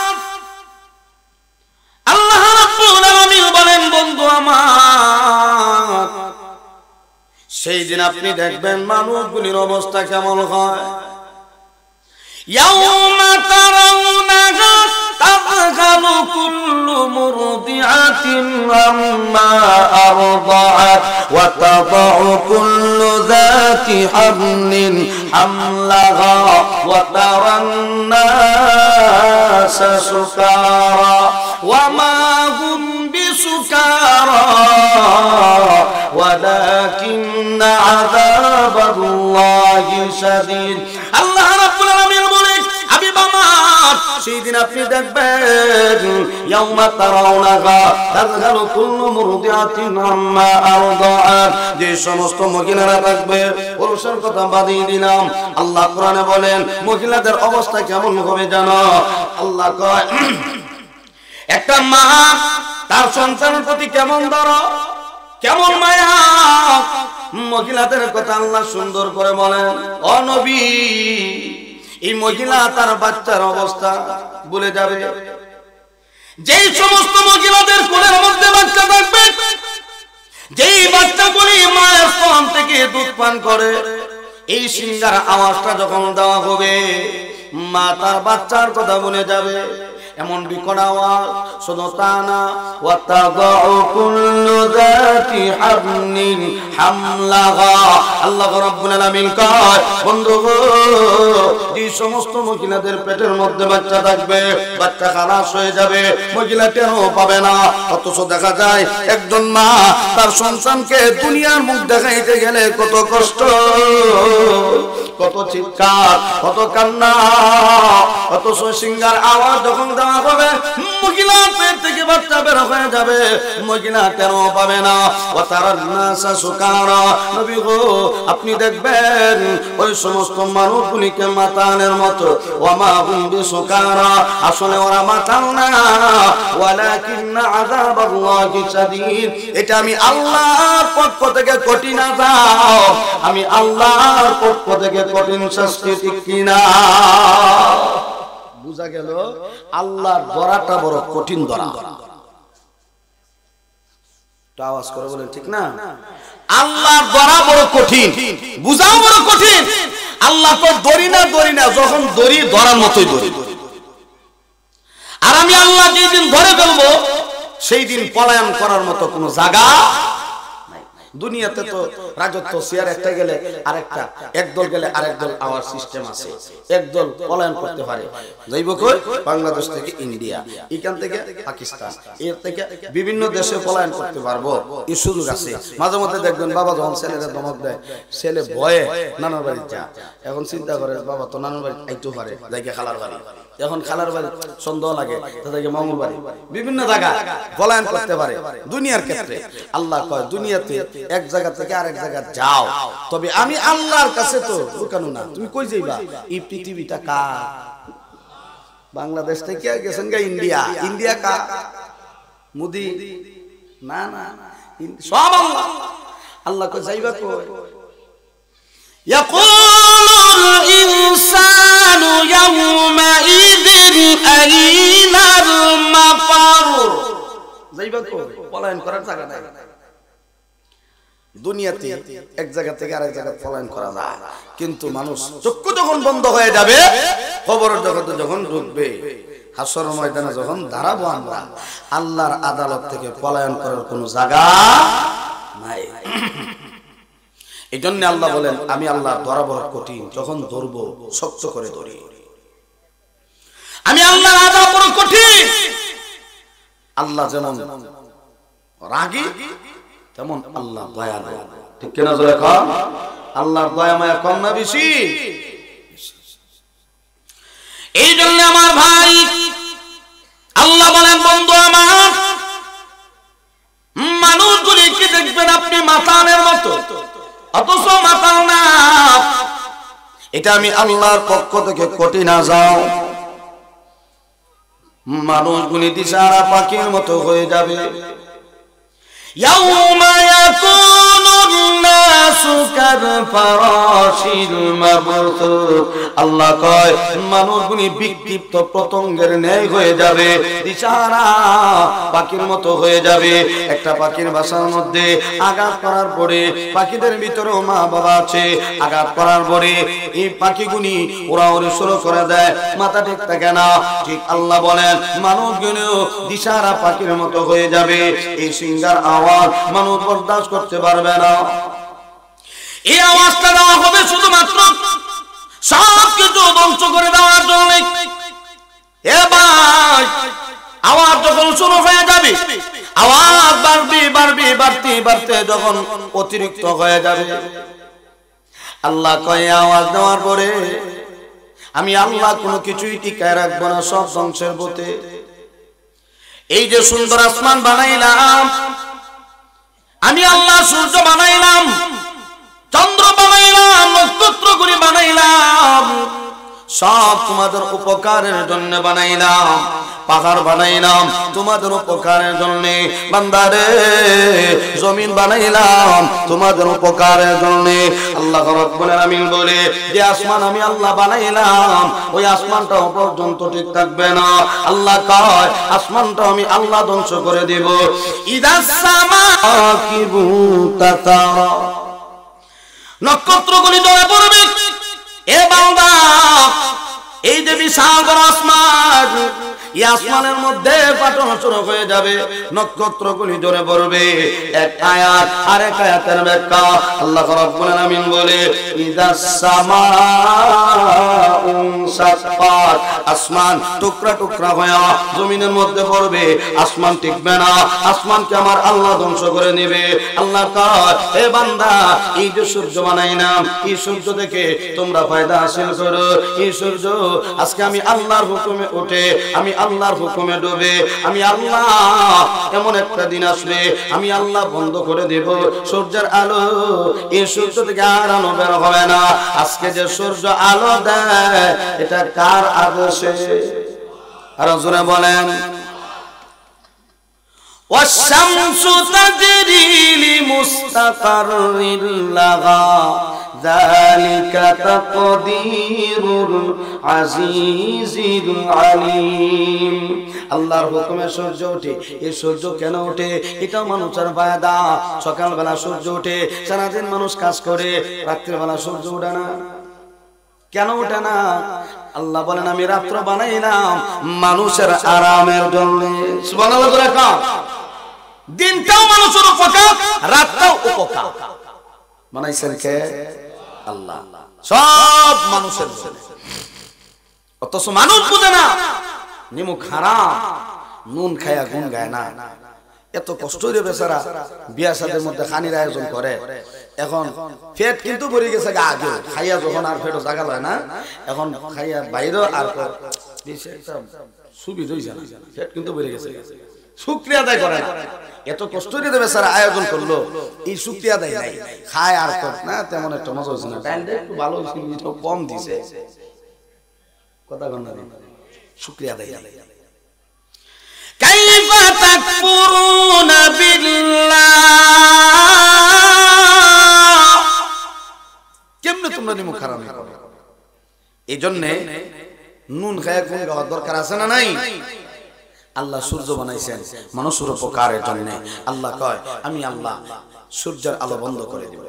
আল্লাহ রাব্বুল আলামিন বলেন বন্ধু আমার, সেই দিন আপনি দেখবেন মানুষগুলির অবস্থা কেমন হয়। ইয়াউমা তারাউনাহা তাযহালু কুল্লু মুরদিআতিন আম্মা আরদাআত ওয়া তাদাউ কুল্লু যাতি হামলিন হামলাহা ওয়া তারান নাসা সুকারা ওয়া মা হুম বিসুকারা ওয়ালাকিন্না আযাবাল্লাহি শাদীদ। আল্লাহ রাব্বুল আলামিন বলেন হাবিব আমার, সেই দিন আপনি দেখবেন ইয়াউমা তারাউনাহা তাযহালু কুল্লু মুরদিআতিন আম্মা আরদাআত, যে সমস্ত মহিলারা থাকবে, পুরুষের কথা বাদই দিলাম, আল্লাহ কোরআনে বলেন মহিলাদের অবস্থা কেমন হবে জানো? আল্লাহ কয় একটা মা তার সন্তানের প্রতি কেমন দরদ, কেমন মায়া, মহিলাদের কথা আল্লাহ সুন্দর করে বলেন। ও নবী, এই মহিলা তার বাচ্চার অবস্থা ভুলে যাবে। যেই সমস্ত মহিলাদের কোলের মধ্যে বাচ্চা থাকবে, যেই বাচ্চাগুলি মায়ের স্তন থেকে দুধ পান করে, এই সিংহার আওয়াজটা যখন দেওয়া হবে, মা তার বাচ্চার কথা ভুলে যাবে। এমন বিকট আওয়াজ, শুধু তা না, ওয়া তাদাউ কুল্লু যাতি হামলিন হামলাহা। আল্লাহ রাব্বুল আলামিন কয় বন্ধু গো, এই সমস্ত মহিলাদের পেটের মধ্যে বাচ্চা থাকবে, বাচ্চা খালাস হয়ে যাবে, মহিলা টেরও পাবে না। অথচ দেখা যায় একজন মা তার সন্তানকে দুনিয়ার মুখ দেখাইতে গেলে কত কষ্ট, কত চিৎকার, কত কান্না। অথচ সিংহার আওয়াজ যখন দেওয়া হবে, মহিলার পেট থেকে বাচ্চা বের হয়ে যাবে, মহিলা টেরও পাবে না। ওয়া তারান নাসা সুকারা, নবী গো আপনি দেখবেন ওই সমস্ত মানুষগুলিকে মাতালের মতো। ওয়া মা হুম বিসুকারা, আসলে ওরা মাতাল না, ওয়ালাকিন্না আযাবাল্লাহি শাদীদ। এটা আমি আল্লাহর পক্ষ থেকে কঠিন আযাব, আমি আল্লাহর পক্ষ থেকে কঠিন শাস্তি, ঠিক কিনা? বুঝা গেল আল্লাহর দরাটা বড় কঠিন দরা। আওয়াজ করে বলেন ঠিক না? আল্লাহর দরা বড় কঠিন, বুঝাও বড় কঠিন। আল্লাহ তো দড়ি না, দড়ি না, যখন দড়ি ধরার মতোই দড়ি। আর আমি আল্লাহ যেদিন ধরে ফেলবো, সেই দিন পলায়ন করার মতো কোনো জায়গা নাই। দুনিয়াতে তো রাজত্ব শেয়ার একটা গেলে আরেকটা, একদল গেলে আরেক দল আওয়ার সিস্টেম আছে। একদল পলায়ন করতে পারে, যাইব কই বাংলাদেশ থেকে ইন্ডিয়া, এখান থেকে পাকিস্তান, এর থেকে বিভিন্ন দেশে পলায়ন করতে পারবো, এই সুযোগ আছে। মাঝে মধ্যে দেখবেন বাবা যখন ছেলেরা ধমক দেয়, ছেলে ভয়ে নানার বাড়ি যা। এখন চিন্তা করে বাবা তো নানার বাড়ি আইতে পারে, যাইকে খালার বাড়ি। এখন খালার বাড়ি সন্দেহ লাগে, তাদেরকে মামুর বাড়ি, বিভিন্ন জায়গা পলায়ন করতে পারে। দুনিয়ার ক্ষেত্রে আল্লাহ কয় দুনিয়াতে এক জায়গা থেকে আরেক জায়গা যাও, তবে আমি আল্লাহর কাছে তো লুকানো না। তুমি কই যাইবা? এই পৃথিবীটা কার? বাংলাদেশ থেকে গেছেন গা ইন্ডিয়া, ইন্ডিয়া কার? মোদি না, না, সব আল্লাহ। আল্লাহ কই যাইবা কই? ইয়াকুলুল ইনসানু ইয়াউমাইযিন আইনাল মাফার। যাইবা কই? পলায়ন করার জায়গা নাই। দুনিয়াতে এক জায়গা থেকে আরেক জায়গায় পলায়ন করা যায়, কিন্তু মানুষ চক্ষু যখন বন্ধ হয়ে যাবে, কবরের জগতে যখন ঢুকবে, হাসর ময়দানে যখন দাঁড়াবো আমরা, আল্লাহর আদালত থেকে পলায়ন করার কোনো জায়গা নাই। এই জন্য আল্লাহ বলেন আমি আল্লাহ ধরা বড় কঠিন, যখন ধরবো শক্ত করে ধরি। আমি আল্লাহর আযাব বড় কঠিন। আল্লাহ যেমন রাগী, তেমন আল্লাহ দয়ালু, ঠিক কিনা? জোরে কম। আল্লাহর দয়া মায়া কম না বেশি? এই জন্য আমার ভাই আল্লাহ বলেন বন্ধু আমার, মানুষগুলিকে দেখবেন আপনি মাতালের মতো, অথচ মাতাল না। এটা আমি আল্লাহর পক্ষ থেকে কঠিন আযাব। মানুষগুলি দিশাহারা পাখির মতো হয়ে যাবে। ইয়াউমা ইয়াকুনুন নাসু কালফারাশিল মাবথুস, আল্লাহ কয় মানুষগুলি বিক্ষিপ্ত পতঙ্গের ন্যায় হয়ে যাবে, দিশাহারা পাখির মতো হয়ে যাবে। একটা পাখির বাসার মধ্যে আঘাত করার পরে, পাখিদের ভিতরেও মা বাবা আছে, আঘাত করার পরে এই পাখিগুলি ওড়াউড়ি শুরু করে দেয়, মাথা ঠিক থাকে না। ঠিক আল্লাহ বলেন মানুষগুলিও দিশাহারা পাখির মতো হয়ে যাবে। এই সিংহার আওয়াজ মানুষ বরদাস্ত করতে পারবে না। এই আওয়াজটা দেওয়া হবে শুধুমাত্র সবকিছু ধ্বংস করে দেওয়ার জন্য। এবার আওয়াজ যখন শুরু হয়ে যাবে, আওয়াজ বাড়বে বাড়বে বাড়তে বাড়তে যখন অতিরিক্ত হয়ে যাবে, আল্লাহ কয় আওয়াজ দেওয়ার পরে আমি আল্লাহ কোনো কিছুই টিকায় রাখবো না, সব ধ্বংসের পথে। এই যে সুন্দর আসমান বানাইলাম, আমি আল্লাহ সূর্য বানাইলাম, চন্দ্র বানাইলাম, নক্ষত্রগুলি বানাইলাম, সব তোমাদের উপকারের জন্য বানাইলাম। পাহাড় বানাইলাম তোমাদের উপকারের জন্য, বান্দারে জমিন বানাইলাম তোমাদের উপকারের জন্য। আল্লাহ রাব্বুল আলামিন বলে যে আসমান আমি আল্লাহ বানাইলাম, ওই আসমানটাও পর্যন্ত ঠিক থাকবে না। আল্লাহ কয় আসমানটা আমি আল্লাহ ধ্বংস করে দেব। ইদাস সামাকিবু তাতারা, নক্ষত্রগুলি জ্বলে পড়বে। এ বান্দা, এই যে বিশাল বড় আসমান, এই আসমানের মধ্যে ফাটন শুরু হয়ে যাবে, নক্ষত্রগুলি জ্বলে পড়বে। এক আয়াত আরেক আয়াতের ব্যাখ্যা আল্লাহ রাব্বুল আলামিন বলে ইদাস সামাউ সাক্কাত, আসমান টুকরা টুকরা হয়ে জমিনের মধ্যে পড়বে, আসমান টিকবে না, আসমানকে আমার আল্লাহ ধ্বংস করে নেবে। আল্লাহ কয় হে বান্দা, এই যে সূর্য বানাইলাম, এই সূর্য থেকে তোমরা ফায়দা হাসিল করো। এই সূর্য আজকে আমি আল্লাহর হুকুমে ওঠে, আমি আল্লাহর হুকুমে ডুবে, আমি আল্লাহ এমন একটা দিন আসবে আমি আল্লাহ বন্ধ করে দেব সূর্যের আলো। এই সূর্য থেকে আর আলো বের হবে না। আজকে যে সূর্য আলো দেয় এটা কার আদেশে? আর জোরে বলেন ওয়াশ-শামসু তাজরি লিমুস্তাকাররিন লাহা যালিকা তাকদীরুল আজিজিল আলীম। আল্লাহর হুকুমে সূর্য ওঠে। এই সূর্য কেন ওঠে এটা মানুষের ফায়দা। সকালবেলা সূর্য ওঠে, সারাদিন মানুষ কাজ করে, রাত্রিবেলা সূর্য ওঠে না। কেন ওঠে না? আল্লাহ বলেন আমি রাত্র বানাইলাম মানুষের আরামের জন্য। সুবহানাল্লাহ বলে কা দিনটাও মানুষের উপকার, রাতটাও উপকার বানাইছেন কে? আল্লাহ। সব মানুষের জন্য। অথচ মানুষ বুঝে না, নিমুখ হারাম, নুন খায়া গুণ গায় না। এত কষ্ট রে বেচারা, বিয়া শাদীর মধ্যে খানির আয়োজন করে। এখন পেট কিন্তু ভরে গেছে আগে, খাইয়া যখন আর পেটও জাগা হয় না, এখন খাইয়া বাইরে আর সুবিধা হইছে না, পেট কিন্তু ভরে গেছে। শুকরিয়া আদায় করে না। এত কষ্ট রে বেচারা আয়োজন করলো, এই শুকরিয়া আদায় নাই, খায় আর কর না, তেমন একটা মজা হচ্ছে না। ডালটা একটু ভালো হয়েছে, মিষ্টিটা কম দিছে, কথা কন না, শুকরিয়া আদায় নাই। কাইফা তাকফুরুনা বিল্লাহ, কেমনে তোমরা নিমুখ হারাম করো? এই জন্য নুন খায়া কোন গাওয়ার দরকার আছে না নাই? আল্লাহ সূর্য বানাইছেন মানুষের উপকারের জন্য। আল্লাহ কয় আমি আল্লাহ সূর্যের আলো বন্ধ করে দেব।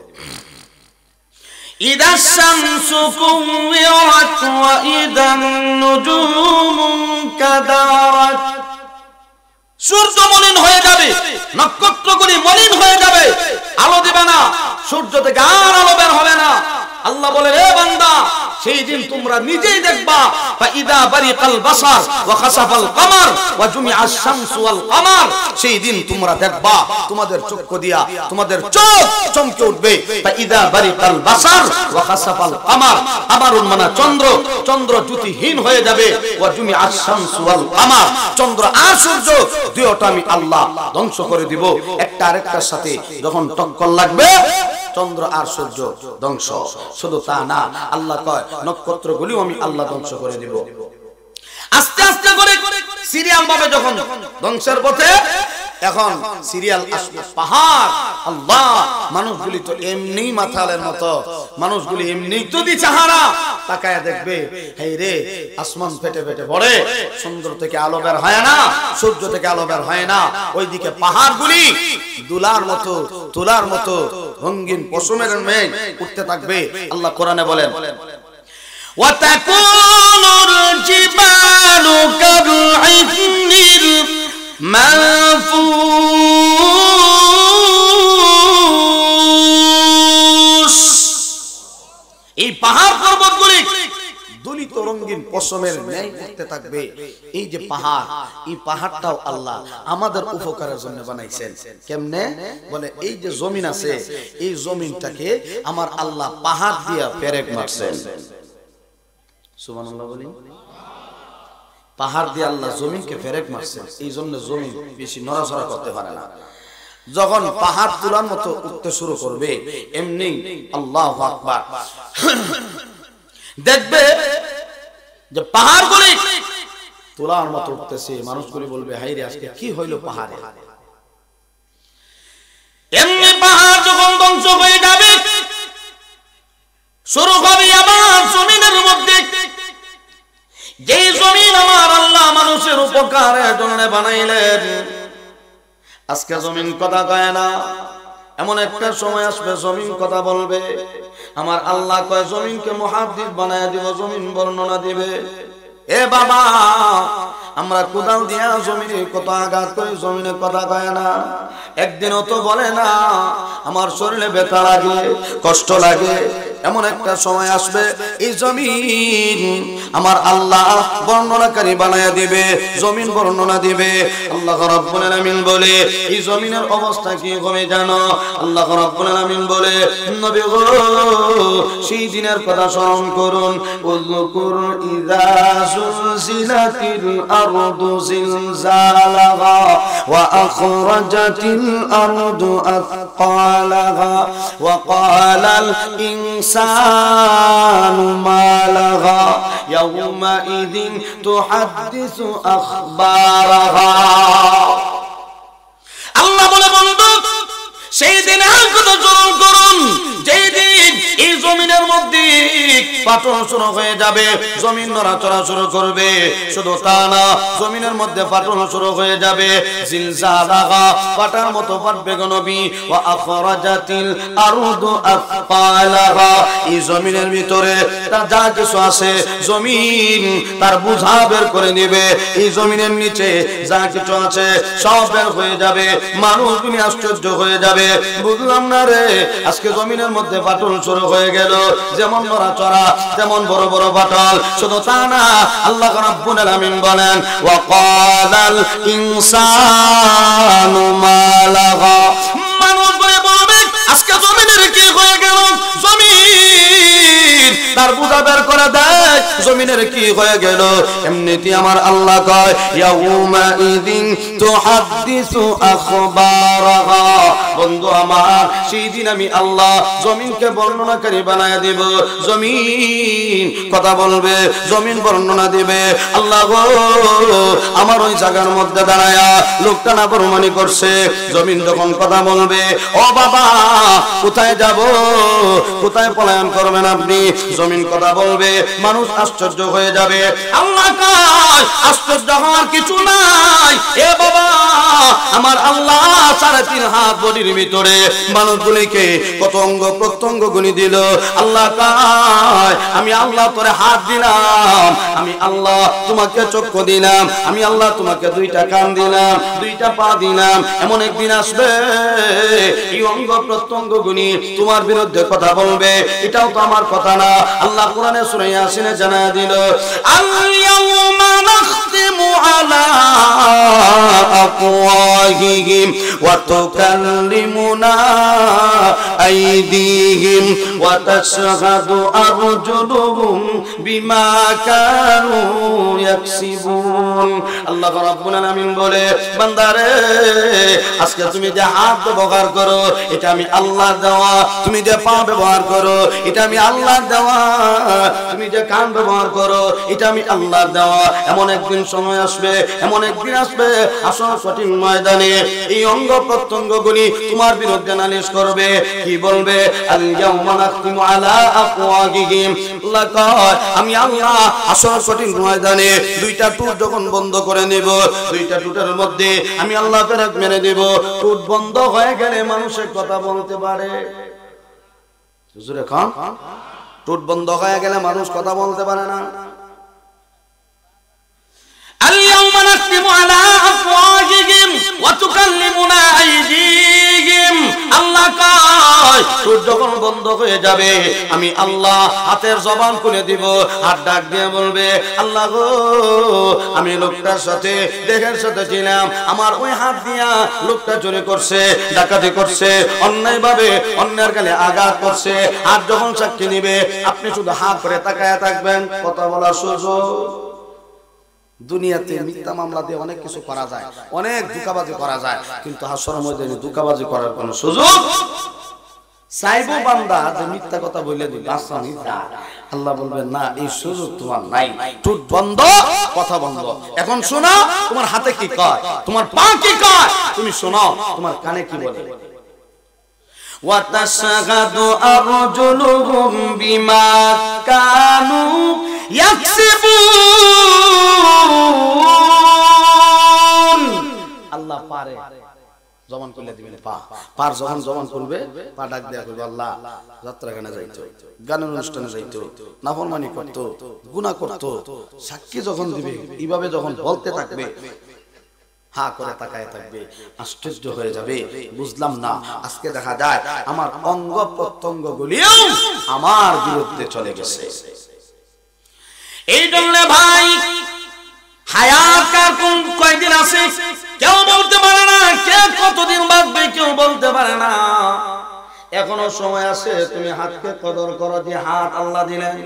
ইদাশ শামসু কুওয়ারাত ওয়া ইদান নুজুমু কাদারাত, সূর্য মলিন হয়ে যাবে, নক্ষত্রগুলি মলিন হয়ে যাবে, আলো দিবে না, সূর্য থেকে আর আলো বের হবে না। আল্লাহ বলে রে বান্দা, সেই দিন তোমরা নিজেই দেখবা ফাইদা বারিকাল বাসার ওয়া খাসাফাল কমার ওয়া জুমিআশ শামসু ওয়াল কমার, সেই দিন তোমরা দেখবা তোমাদের চক্ষু দিয়া তোমাদের চোখ চমকে উঠবে। ফাইদা বারিকাল বাসার ওয়া খাসাফাল কমার, আমারুন মানা চন্দ্র, চন্দ্র জ্যোতিহীন হয়ে যাবে। ওয়া জুমিআশ শামসু ওয়াল কমার, চন্দ্র আর সূর্য দুইটা আমি আল্লাহ ধ্বংস করে দিব। একটা আরেকটার সাথে যখন টক্কর লাগবে চন্দ্র আর সূর্য ধ্বংস। শুধু তা না, আল্লাহ কয় নক্ষত্রগুলিও আমি আল্লাহ ধ্বংস করে দিব। আস্তে আস্তে করে সিরিয়াল ভাবে যখন ধ্বংসের পথে, এখন সিরিয়াল আসবে পাহাড়। আল্লাহ, মানুষগুলি তো এমনি মাথালের মতো, মানুষগুলি এমনি তো দিশাহারা, তাকায় দেখবে হেই রে আসমান ফেটে ফেটে পড়ে, চন্দ্র থেকে আলো বের হয় না, সূর্য থেকে আলো বের হয় না, ওইদিকে পাহাড়গুলি তুলার মতো রঙিন পশমের মেঘ উঠতে থাকবে। আল্লাহ কোরআনে বলেন ওয়াতাকুনুল জিবালু কাল'ইহনিল মানফুস। এই পাহাড় পর্বতগুলি দুলিত রঙিন পশমের ন্যায় উঠতে থাকবে। এই যে পাহাড়, এই পাহাড়টাও আল্লাহ আমাদের উপকারের জন্য বানাইছেন। কেমনে? বলে এই যে জমিন আছে, এই জমিনটাকে আমার আল্লাহ পাহাড় দিয়া পেরেক মারছেন। সুবহানাল্লাহ বলি। পাহাড় দিয়ে আল্লাহ জমিনকে পেরেক মারছেন, এই জন্য জমিন বেশি নড়াচড়া করতে পারে না। যখন পাহাড় তুলার মতো উঠতে শুরু করবে, এমনি আল্লাহু আকবার দেখবে যে পাহাড়গুলি তুলার মতো উঠতেছে। মানুষগুলি বলবে হাই রে আজকে কি হইল পাহাড়ে। এমনি পাহাড় যখন ধ্বংস হয়ে যাবে, শুরু হবে আবার জমিনের মধ্যে, যে জমিন আমার আল্লাহ মানুষের উপকারের জন্য বানাইলেন, আজকে জমিন কথা কয় না। এমন একটা সময় আসবে জমিন কথা বলবে। আমার আল্লাহ কয় জমিনকে মুহাদ্দিস বানায় দিব, জমিন বর্ণনা দিবে। এ বাবা, আমরা কোদাল দিয়া জমিনে কত আঘাত করি, জমিনে কথা কয় না, একদিনও তো বলে না আমার শরীরে ব্যথা লাগে, কষ্ট লাগে। এমন একটা সময় আসবে এই জমিন আমার আল্লাহ বর্ণনাকারী বানায়া দিবে, জমিন বর্ণনা দিবে। আল্লাহ রাব্বুল আলামিন বলে এই জমিনের অবস্থা কি হবে জানো? আল্লাহ রাব্বুল আলামিন বলে নবী গো সেই দিনের কথা স্মরণ করুন। উযকুর ইযা যুলজিলাতিল আরদু জিলজালাহা ওয়া আখরাজাতিল আরদু আথকালাহা ওয়া ক্বালাল ইনসানু মা লাহা ইয়াওমাইযিন তুহাদ্দিসু আখবারাহা। আল্লাহ বলে বন্ধু সেই দিন আর কত স্মরণ করুন যেই দিন এই জমিনের মধ্যে পাথর শুরু হয়ে যাবে, জমিন নড়াচড়া শুরু করবে। শুধু তা না, জমিনের মধ্যে পাথর শুরু হয়ে যাবে, জিলজালাহা পাটার মতো ফাটবে গো নবী। ওয়া আখরাজাতিল আরদু আথকালাহা এই জমিনের ভিতরে তার যা কিছু আছে জমিন তার বোঝা বের করে নেবে। এই জমিনের নিচে যা কিছু আছে সব বের হয়ে যাবে। মানুষগুলি আশ্চর্য হয়ে যাবে, বুঝলাম না রে আজকে জমিনের মধ্যে পাথর শুরু হয়ে গেল, যেমন নড়াচড়া তেমন বড় বড় পাথর। শুধু তা না, আল্লাহ রাব্বুল আলামিন বলেন ওয়া ক্বালাল ইনসানু মা লাহা। মানুষ বলবে আজকে জমিনের কি হয়ে গেল, জমিন তার বোঝা বের করে দেয়, জমিনের কি হয়ে গেল। এমনিতে আমার আল্লাহ কয় ইয়াউমাইযিন তুহাদ্দিসু আখবারাহা। বন্ধু আমার সেই দিন আমি আল্লাহ জমিনকে বর্ণনাকারী বানায় দেব, জমিন কথা বলবে, জমিন বর্ণনা দিবে। আল্লাহ গো আমার ওই জায়গার মধ্যে দাঁড়ায়া লোকটা না বর্ণনা করছে, জমিন যখন কথা বলবে ও বাবা কোথায় যাব, কোথায় পলায়ন করবেন আপনি, জমিন কথা বলবে, মানুষ আশ্চর্য হয়ে যাবে। আল্লাহ কয় আশ্চর্য হওয়ার কিছু নাই। এ বাবা আমার আল্লাহ 3.5 হাত বডির ভিতরে মানুষগুলিকে কত অঙ্গ প্রত্যঙ্গ গুনি দিল। আল্লাহ কয় আমি আল্লাহ তোরে হাত দিলাম, আমি আল্লাহ তোমাকে চক্ষু দিলাম, আমি আল্লাহ তোমাকে 2টা কান দিলাম, 2টা পা দিলাম। এমন একদিন আসবে এই অঙ্গ প্রত্যঙ্গ গুনি তোমার বিরুদ্ধে কথা বলবে, এটাও তো আমার কথা না। আল্লাহ কোরআনে সূরা ইয়াসিনে জানায় দিল আল ইয়াউমা নাখতিমু আলা আফওয়াহিহিম ওয়া তুকাল্লিমুনা আইদিহিম ওয়া তাশহাদু আরজুলুহুম বিমা কানু ইয়াকসিবুন। আল্লাহ রাব্বুল আলামিন বলে, বান্দারে আজকে তুমি যে হাত ব্যবহার করো এটা আমি আল্লাহর দেওয়া, তুমি যে পা ব্যবহার করো এটা আমি আল্লাহর দেওয়া, তুমি যে কান ব্যবহার করো এটা আমি আল্লাহর দেওয়া। এমন একদিন সময় আসবে, এমন একদিন আসবে আসল কঠিন ময়দানে এই অঙ্গ প্রত্যঙ্গগুলি তোমার বিরুদ্ধে নালিশ করবে। কি বলবে? আল ইয়াউমা নাখতিমু আলা আফওয়াহিহিম, আল্লাহ কয় আমি আল্লাহ আসল কঠিন ময়দানে দুইটা টুট যখন বন্ধ করে নেব, দুইটা টুটের মধ্যে আমি আল্লাহ ফেরত মেরে দেব। টুট বন্ধ হয়ে গেলে মানুষের কথা বলতে পারে। হুজুরে খান, টুট বন্ধ হয়ে গেলে মানুষ কথা বলতে পারে না। আল-ইয়াউমা নাখতিমু আলা আফওয়াহিহিম ওয়া তুকাল্লিমুনা আইদিহিম, আল্লাহ কয় টুট যখন বন্ধ হয়ে যাবে আমি আল্লাহ হাতের জবান খুলে দিব। হাত ডাক দিয়ে বলবে, আল্লাহ গো আমি লোকটার সাথে দেহের সাথে ছিলাম, আমার ওই হাত দিয়া লোকটা চুরি করছে, ডাকাতি করছে, অন্যায়ভাবে অন্যের গালে আঘাত করছে। হাত যখন সাক্ষী নিবে আপনি শুধু হাত করে তাকায়া থাকবেন, কথা বলার সুযোগ। দুনিয়াতে মিথ্যা মামলা দিয়ে অনেক কিছু করা যায়, অনেক ধোঁকাবাজি করা যায়, কিন্তু হাসরের ময়দানে ধোঁকাবাজি করার কোনো সুযোগ চাইবো বান্দা যে মিথ্যা কথা বলে দিই বাঁচানি যা, আল্লাহ বলবেন না, এই সুযোগ তোমার নাই। টুট বন্ধ, কথা বন্ধ। এখন শোনো তোমার হাতে কি কয়, তোমার পা কি কয়, তুমি শোনো তোমার কানে কি বলে। ওয়া তাশহাদু আরজুলুহুম বিমা কানু ইয়াকসিবুন। আল্লাহ পারে জবান করলে দিবেন পা, পার যখন জবান করবে পা ডাক দেয়া করবে, আল্লাহ যাত্রা গানে যাইতো, গানের অনুষ্ঠানে যাইতো, নাফরমানি করতো, গুনাহ করতো, সাক্ষী যখন দিবে এইভাবে যখন বলতে থাকবে, হা করে তাকায় থাকবে, আশ্চর্য হয়ে যাবে, বুঝলাম না। আজকে দেখা যায় আমার অঙ্গ প্রত্যঙ্গ গুলিও আমার বিরুদ্ধে চলে গেছে। এই জন্য ভাই হায়াত কার কোন কয়দিন আছে কেউ বলতে পারে না, কে কতদিন বাঁচবে কেউ বলতে পারে না। এখনো সময় আছে, তুমি হাতকে কদর করো, যে হাত আল্লাহ দিলেন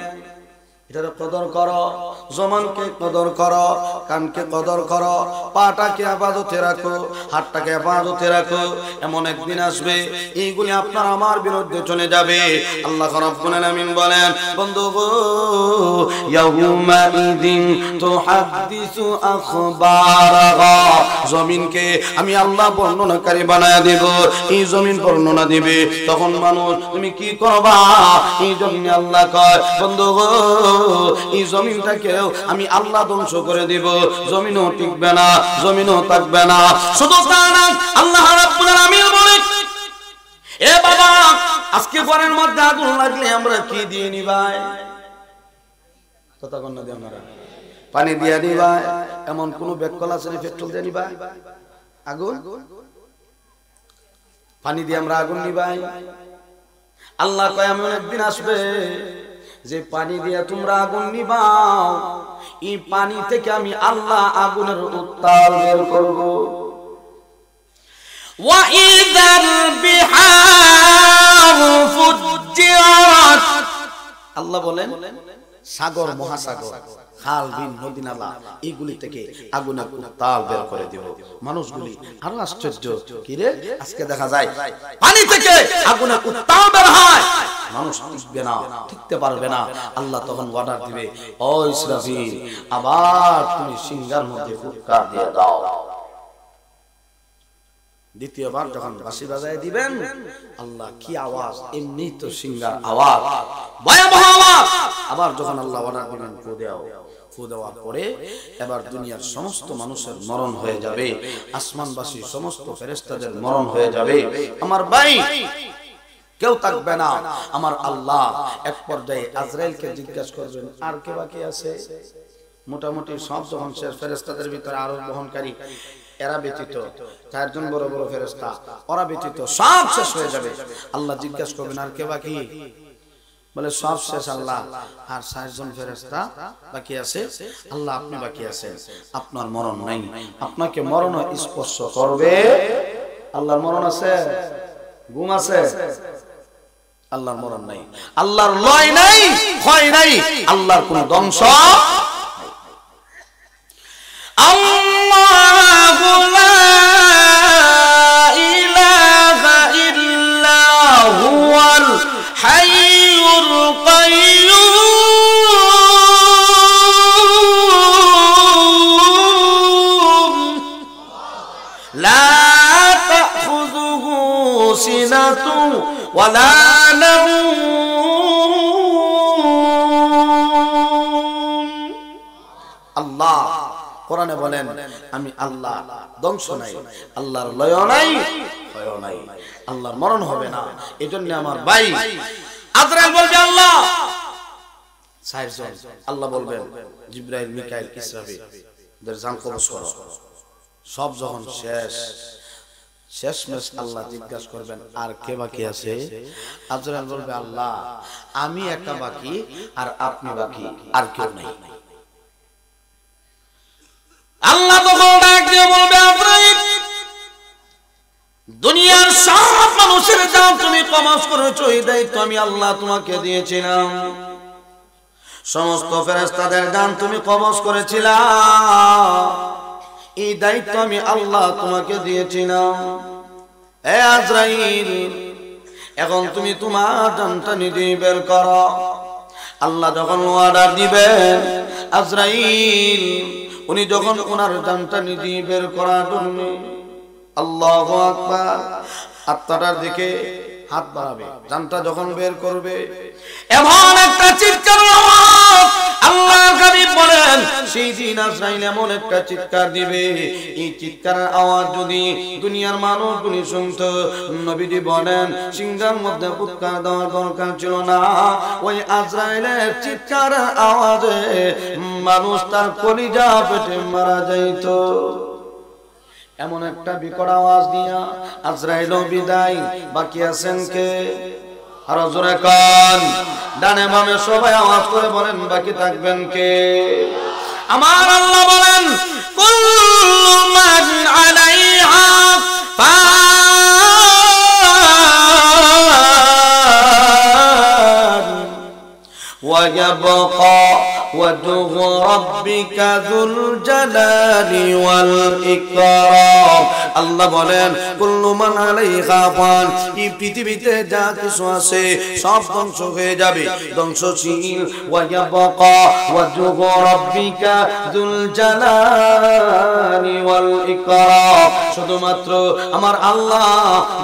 এটার কদর করো, জমানকে কদর করো, কানকে কদর করো, পাটাকে হেফাজতে রাখো, হাতটাকে হেফাজতে রাখো। এমন একদিন আসবে এইগুলি আপনার আমার বিরুদ্ধে চলে যাবে। আল্লাহ রাব্বুল আলামিন বলেন, বন্ধু গো ইয়াউমা ইযিন তুহাদ্দিসু আখবারাহা, জমিনকে আমি আল্লাহ বর্ণনাকারী বানায়া দেব, এই জমিন বর্ণনা দিবে। তখন মানুষ তুমি কি করবা? এই জন্য আল্লাহ কয়, বন্ধু গো এই জমিনটাকেও আমি আল্লাহ ধ্বংস করে দিব, জমিনও টিকবে না, জমিনও থাকবে না। শুধু তা না, আল্লাহ রাব্বুল আলামিন বলে, এ বাবা আজকে ঘরের মধ্যে আগুন লাগলে আমরা কি দিয়ে নিবাই? কথা কোন না দিয়ে আমরা পানি দিয়ে নিবাই? এমন কোন বেকল আছে না পেট্রোল দিয়ে নিবাই? আগুন পানি দিয়ে আমরা আগুন নিবাই? আল্লাহ কয় এমন একদিন আসবে যে পানি দিয়ে তোমরা আগুন নিবাও, এই পানি থেকে আমি আল্লাহ আগুনের উত্তাল বের করব। ওয়া ইযাল বিহার ফুজ্জিরাত, আল্লাহ বলেন সাগর, মহাসাগর, খাল, বিল, নদী, নালা এইগুলি থেকে আগুনের উত্তাল বের করে দিব। মানুষগুলি আরো আশ্চর্য, কি রে আজকে দেখা যায় পানি থেকে আগুনের উত্তাল বের হয়, মানুষ টিকবে না, টিকতে পারবে না। আল্লাহ তখন অর্ডার দিবে, ও ইসরাফিল আবার তুমি সিংহার মধ্যে ফুৎকার দিয়ে দাও। দ্বিতীয়বার যখন বাঁশি বাজায় দিবেন, আল্লাহ কি আওয়াজ, এমনি তো সিংহার আওয়াজ, ভয়াবহ আওয়াজ। আবার যখন আল্লাহ অর্ডার দিবেন ফু দাও, ফু দেওয়ার পরে এবার দুনিয়ার সমস্ত মানুষের মরণ হয়ে যাবে, আসমানবাসী সমস্ত ফেরেশতাদের মরণ হয়ে যাবে। আমার ভাই কেউ থাকবে না। আমার আল্লাহ এক পর্যায়ে আজরাইলকে জিজ্ঞাসা করবেন, আর কে বাকি আছে? মোটামুটি সব যখন শেষ, ফেরেশতাদের ভিতরে আরো বহনকারী এরা ব্যতীত চারজন বড় বড় ফেরেশতা, ওরা ব্যতীত সব শেষ হয়ে যাবে। আল্লাহ জিজ্ঞাসা করবেন, আর কে বাকি? বলে সব শেষ আল্লাহ, আর ৬০ জন ফেরেশতা বাকি আছে। আল্লাহ আপনি বাকি আছেন, আপনার মরণ নাই, আপনাকে মরণ স্পর্শ করবে। আল্লাহর মরণ আছে? ঘুম আছে, আল্লাহর মরণ নাই, আল্লাহর লয় নাই, ক্ষয় নাই, আল্লাহর কোন ধ্বংস। আল্লাহু লা ইলাহা ইল্লা হুয়াল হাইয়ুল কাইয়্যুম লা তাখুযুহু সিনাতুন ওয়ালা নাওম। আল্লাহ কোরআনে বলেন আমি আল্লাহ, ধ্বংস নাই, আল্লাহর লয় নাই, ক্ষয় নাই, আল্লাহর মরণ হবে না। এজন্য আমার ভাই আজরাইল বলবে আল্লাহ, আল্লাহ বলবেন জিবরাইল, মিকাইল, ইসরাফিল এদের জান কবজ করো। সব যখন শেষমেশ আল্লাহ জিজ্ঞাসা করবেন আর কে বাকি আছে? আজরাইল বলবে আল্লাহ আমি একা বাকি, আর আপনি বাকি, আর কেউ নাই। আল্লাহ তখন ডাক দিয়ে বলবে আজরাইল, দুনিয়ার সব মানুষের জান তুমি কবজ করেছো, এই দায়িত্ব আমি আল্লাহ তোমাকে দিয়েছিলাম। সমস্ত ফেরেশতাদের জান তুমি কবজ করেছিলা, এই দায়িত্ব আমি আল্লাহ তোমাকে দিয়েছিলাম। হে আজরাইল, এখন তুমি তোমার জানটা নিজে বের করো। আল্লাহ যখন অর্ডার দিবেন আজরাইল উনি যখন ওনার জানটা নিজে বের করার জন্য আল্লাহু আকবার আত্মাটার দিকে হাত বাড়াবে, জানটা যখন বের করবে এমন একটা চিৎকার আওয়াজ আল্লাহর হাবিব বলেন সেই দিন আজরাইল এমন একটা চিৎকার দিবে, এই চিৎকারের আওয়াজ যদি দুনিয়ার মানুষগুলি শুনতো, নবীজি বলেন সিংহার মধ্যে ফুৎকার দেওয়ার দরকার ছিল না। ওই আজরাইলের চিৎকারের আওয়াজে মানুষ তার কলিজা পেটে মারা যাইত। এমন একটা বিকট আওয়াজ দিয়া আজরাইল বিদায়, বাকি আছেন কে? আর জোরে কান, ডানে বামে সবাই আওয়াজ করে বলেন বাকি থাকবেন কে? আমার আল্লাহ বলেন কুল্লু মান আলাইহা ফান ওয়া ইয়াবকা ওয়াজহু রাব্বিকা যুল জালালি ওয়াল ইকরাম। আল্লাহ বলেন কুল্লু মান আলাইহা ফান, এই পৃথিবীতে যা কিছু আছে সব ধ্বংস হয়ে যাবে, ধ্বংসশীল। ওয়া ইয়াবকা ওয়াজহু রাব্বিকা যুল জালালি ওয়াল ইকরাম, শুধুমাত্র আমার আল্লাহ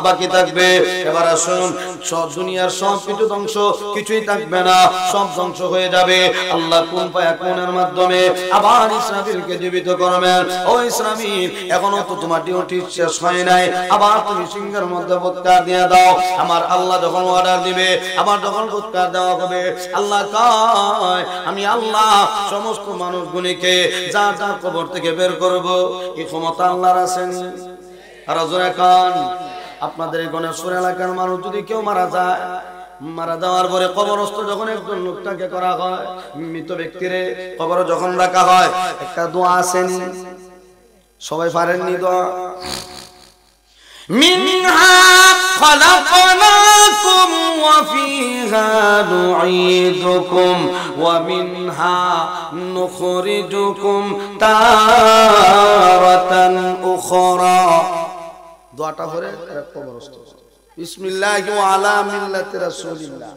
বাকি থাকবে। এবার আসুন, সব দুনিয়ার সব কিছু ধ্বংস, কিছুই থাকবে না, সব ধ্বংস হয়ে যাবে। আল্লাহ কোন পায়া কোনের মাধ্যমে আবার ইসরাফিলকে জীবিত করবেন। ও ইসরাফিল, এখনো তো তোমার ডিউটি শেষ হয় নাই, আবার তুমি সিংহের মধ্যে ফুৎকার দিয়ে দাও। আমার আল্লাহ যখন অর্ডার দিবে, আবার যখন ফুৎকার দেওয়া হবে, আল্লাহ কয় আমি আল্লাহ সমস্ত মানুষগুলিকে যা যা কবর থেকে বের করব, এই ক্ষমতা আল্লাহর আছে। আর জোরে কান, আপনাদের গণেশ্বর এলাকার মানুষ যদি কেউ মারা যায়, মারা যাওয়ার পরে কবরস্থ যখন একজন লোকটাকে করা হয়, মৃত ব্যক্তিরে কবরে যখন রাখা হয়, একটা দোয়া আসেনি? সবাই পারেননি দোয়া? মিনহা খালাকনাকুম ওয়া ফিহা নুঈদুকুম ওয়া মিনহা নুখরিজুকুম তারাতান উখরা। দোয়াটা পড়ে কবরস্থ বিসমিল্লাহি ওয়া আলা মিল্লাতি রাসূলিল্লাহ।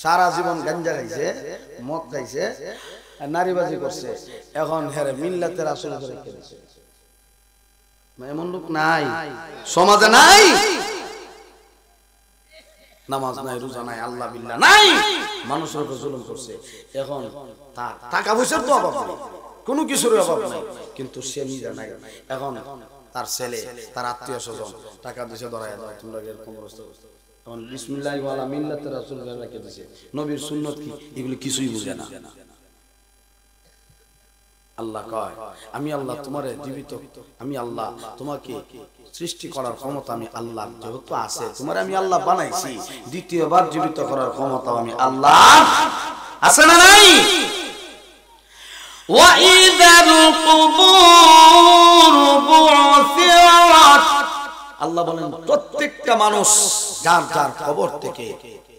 সারা জীবন গাঞ্জা খাইছে, মদ খাইছে, নারীবাজি করছে, এখন হেরে মিল্লাতে রাসূল ধরে খেলেছে। এমন লোক নাই সমাজে, নাই নামাজ নাই, রোজা নাই, আল্লাহ বিল্লাহ নাই, মানুষের উপর জুলুম করছে। এখন তার টাকা পয়সার তো অভাব নেই, কোনো কিছুর অভাব নাই, কিন্তু সে নিজে নাই। এখন তার ছেলে, তার আত্মীয় স্বজন টাকা দিছে, ধরায় দাও তোমরা এরকম অবস্থা। এখন বিসমিল্লাহি ওয়া আলা মিল্লাতি রাসূল রেখে দিছে, নবীর সুন্নাত কি এগুলো কিছুই বুঝে না। আল্লাহ কয় আমি আল্লাহ তোমারে জীবিত, আমি আল্লাহ তোমাকে সৃষ্টি করার ক্ষমতা আমি আল্লাহ যেহেতু আছে, তোমারে আমি আল্লাহ বানাইছি, দ্বিতীয়বার জীবিত করার ক্ষমতা আমি আল্লাহ আছে না নাই? ওয়া ইযাল কুবুর বু'থিরাত, আল্লাহ বলেন প্রত্যেকটা মানুষ যার যার কবর থেকে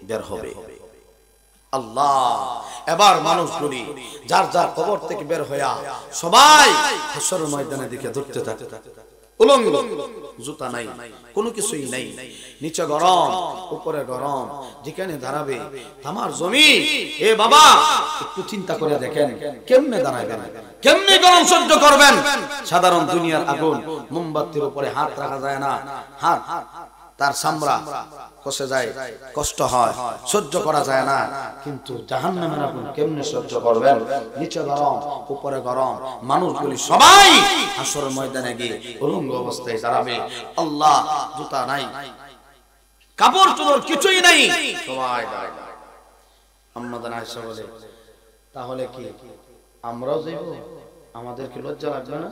বের হবে। আল্লাহ, এবার মানুষগুলি যার যার কবর থেকে বের হইয়া সবাই হাসরের ময়দানের দিকে দৌড়তে থাকে। উলঙ্গ, জুতা নাই, কোনো কিছুই নাই, নিচে গরম উপরে গরম, যেখানে দাঁড়াবে আমার জমি। এ বাবা, একটু চিন্তা করে দেখেন কেমনে দাঁড়াবেন, কেমনে গরম সহ্য করবেন। সাধারণ দুনিয়ার আগুন, মোমবাতির উপরে হাত রাখা যায় না, হাত তার চামড়া কষে যায়, কষ্ট হয়, সহ্য করা যায় না। কিন্তু জাহান্নামের আগুন কেমনে সহ্য করবেন? নিচে গরম উপরে গরম, মানুষগুলি সবাই হাসরের ময়দানে গিয়ে উলঙ্গ অবস্থায় দাঁড়াবে। আল্লাহ, জুতা নাই, কাপড় চোপড় কিছুই নাই, সবাই দাঁড়াবে। আম্মা জান আয়েশা বলে, তাহলে কি আমরাও যাইব? আমাদের কি লজ্জা লাগবে না?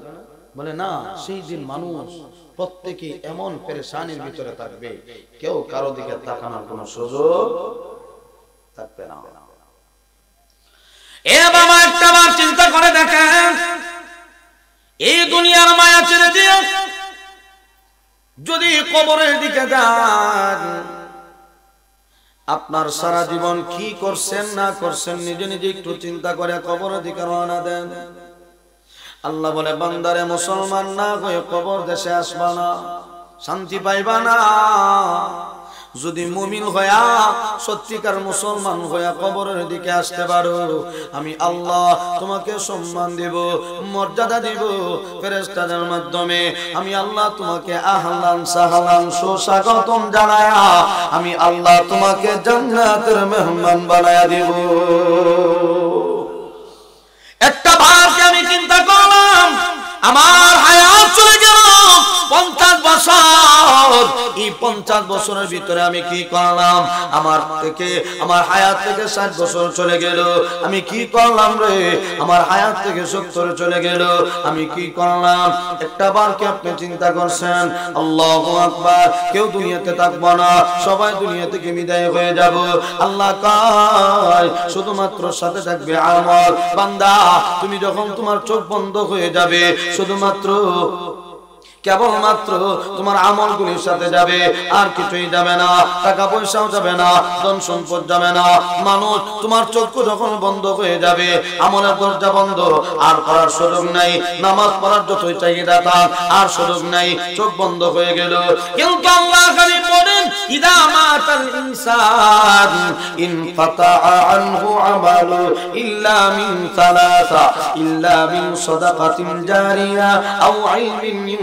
বলে না, সেই দিন মানুষ প্রত্যেকে এমন পেরেশানির ভিতরে থাকবে, কেউ কারো দিকে তাকানোর কোনো সুযোগ থাকবে না। এ বাবা, একটা বার চিন্তা করে দেখেন, এই দুনিয়ার মায়া ছেড়ে দিয়ে যদি কবরের দিকে যান, আপনার সারা জীবন কি করছেন না করছেন নিজে নিজে একটু চিন্তা করে কবরের দিকে রওনা দেন। আল্লাহ বলে, বান্দারে মুসলমান না হয়ে কবর দেশে আসবা না, শান্তি পাইবা না। যদি মুমিন হইয়া সত্যিকার মুসলমান হইয়া কবরের দিকে আসতে পারো, আমি আল্লাহ তোমাকে সম্মান দেব, মর্যাদা দেব। ফেরেশতাদের মাধ্যমে আমি আল্লাহ তোমাকে আহলান সাহলান সুস্বাগতম জানায়া আমি আল্লাহ তোমাকে জান্নাতের মেহমান বানায়া দেব। একটা ভারকে আমি চিন্তা করলাম, আমার হায়াত চলে গেল 50 বছর। এই 50 বছরের ভিতরে আমি কি করলাম? আমার হায়াত থেকে 60 বছর চলে গেল, আমি কি করলাম রে? আমার হায়াত থেকে 70 চলে গেল, আমি কি করলাম? একটা বার কি আপনি চিন্তা করছেন? আল্লাহু আকবার। কেউ দুনিয়াতে থাকবো না, সবাই দুনিয়া থেকে বিদায় হয়ে যাব। আল্লাহ কয় শুধুমাত্র সাথে থাকবে আমল। বান্দা, তুমি যখন তোমার চোখ বন্ধ হয়ে যাবে, শুধুমাত্র কেবলমাত্র তোমার আমলগুলির সাথে যাবে, আর কিছুই যাবে না। টাকা পয়সাও যাবে না, ধন সম্পদ যাবে না। মানুষ, তোমার চক্ষু যখন বন্ধ হয়ে যাবে, আমলের দরজা বন্ধ, আর পড়ার সুযোগ নাই। নামাজ পড়ার যতই চাহিদা থাক, আর সুযোগ নাই, চোখ বন্ধ হয়ে গেল। কিন্তু আল্লাহ কারীম বলেন, ইদা মাতাল ইনসান ইনফাতা আনহু আমালু ইল্লা মিন সালাসা, ইল্লা মিন সাদাকাতিন জারিয়া আও ইলমিন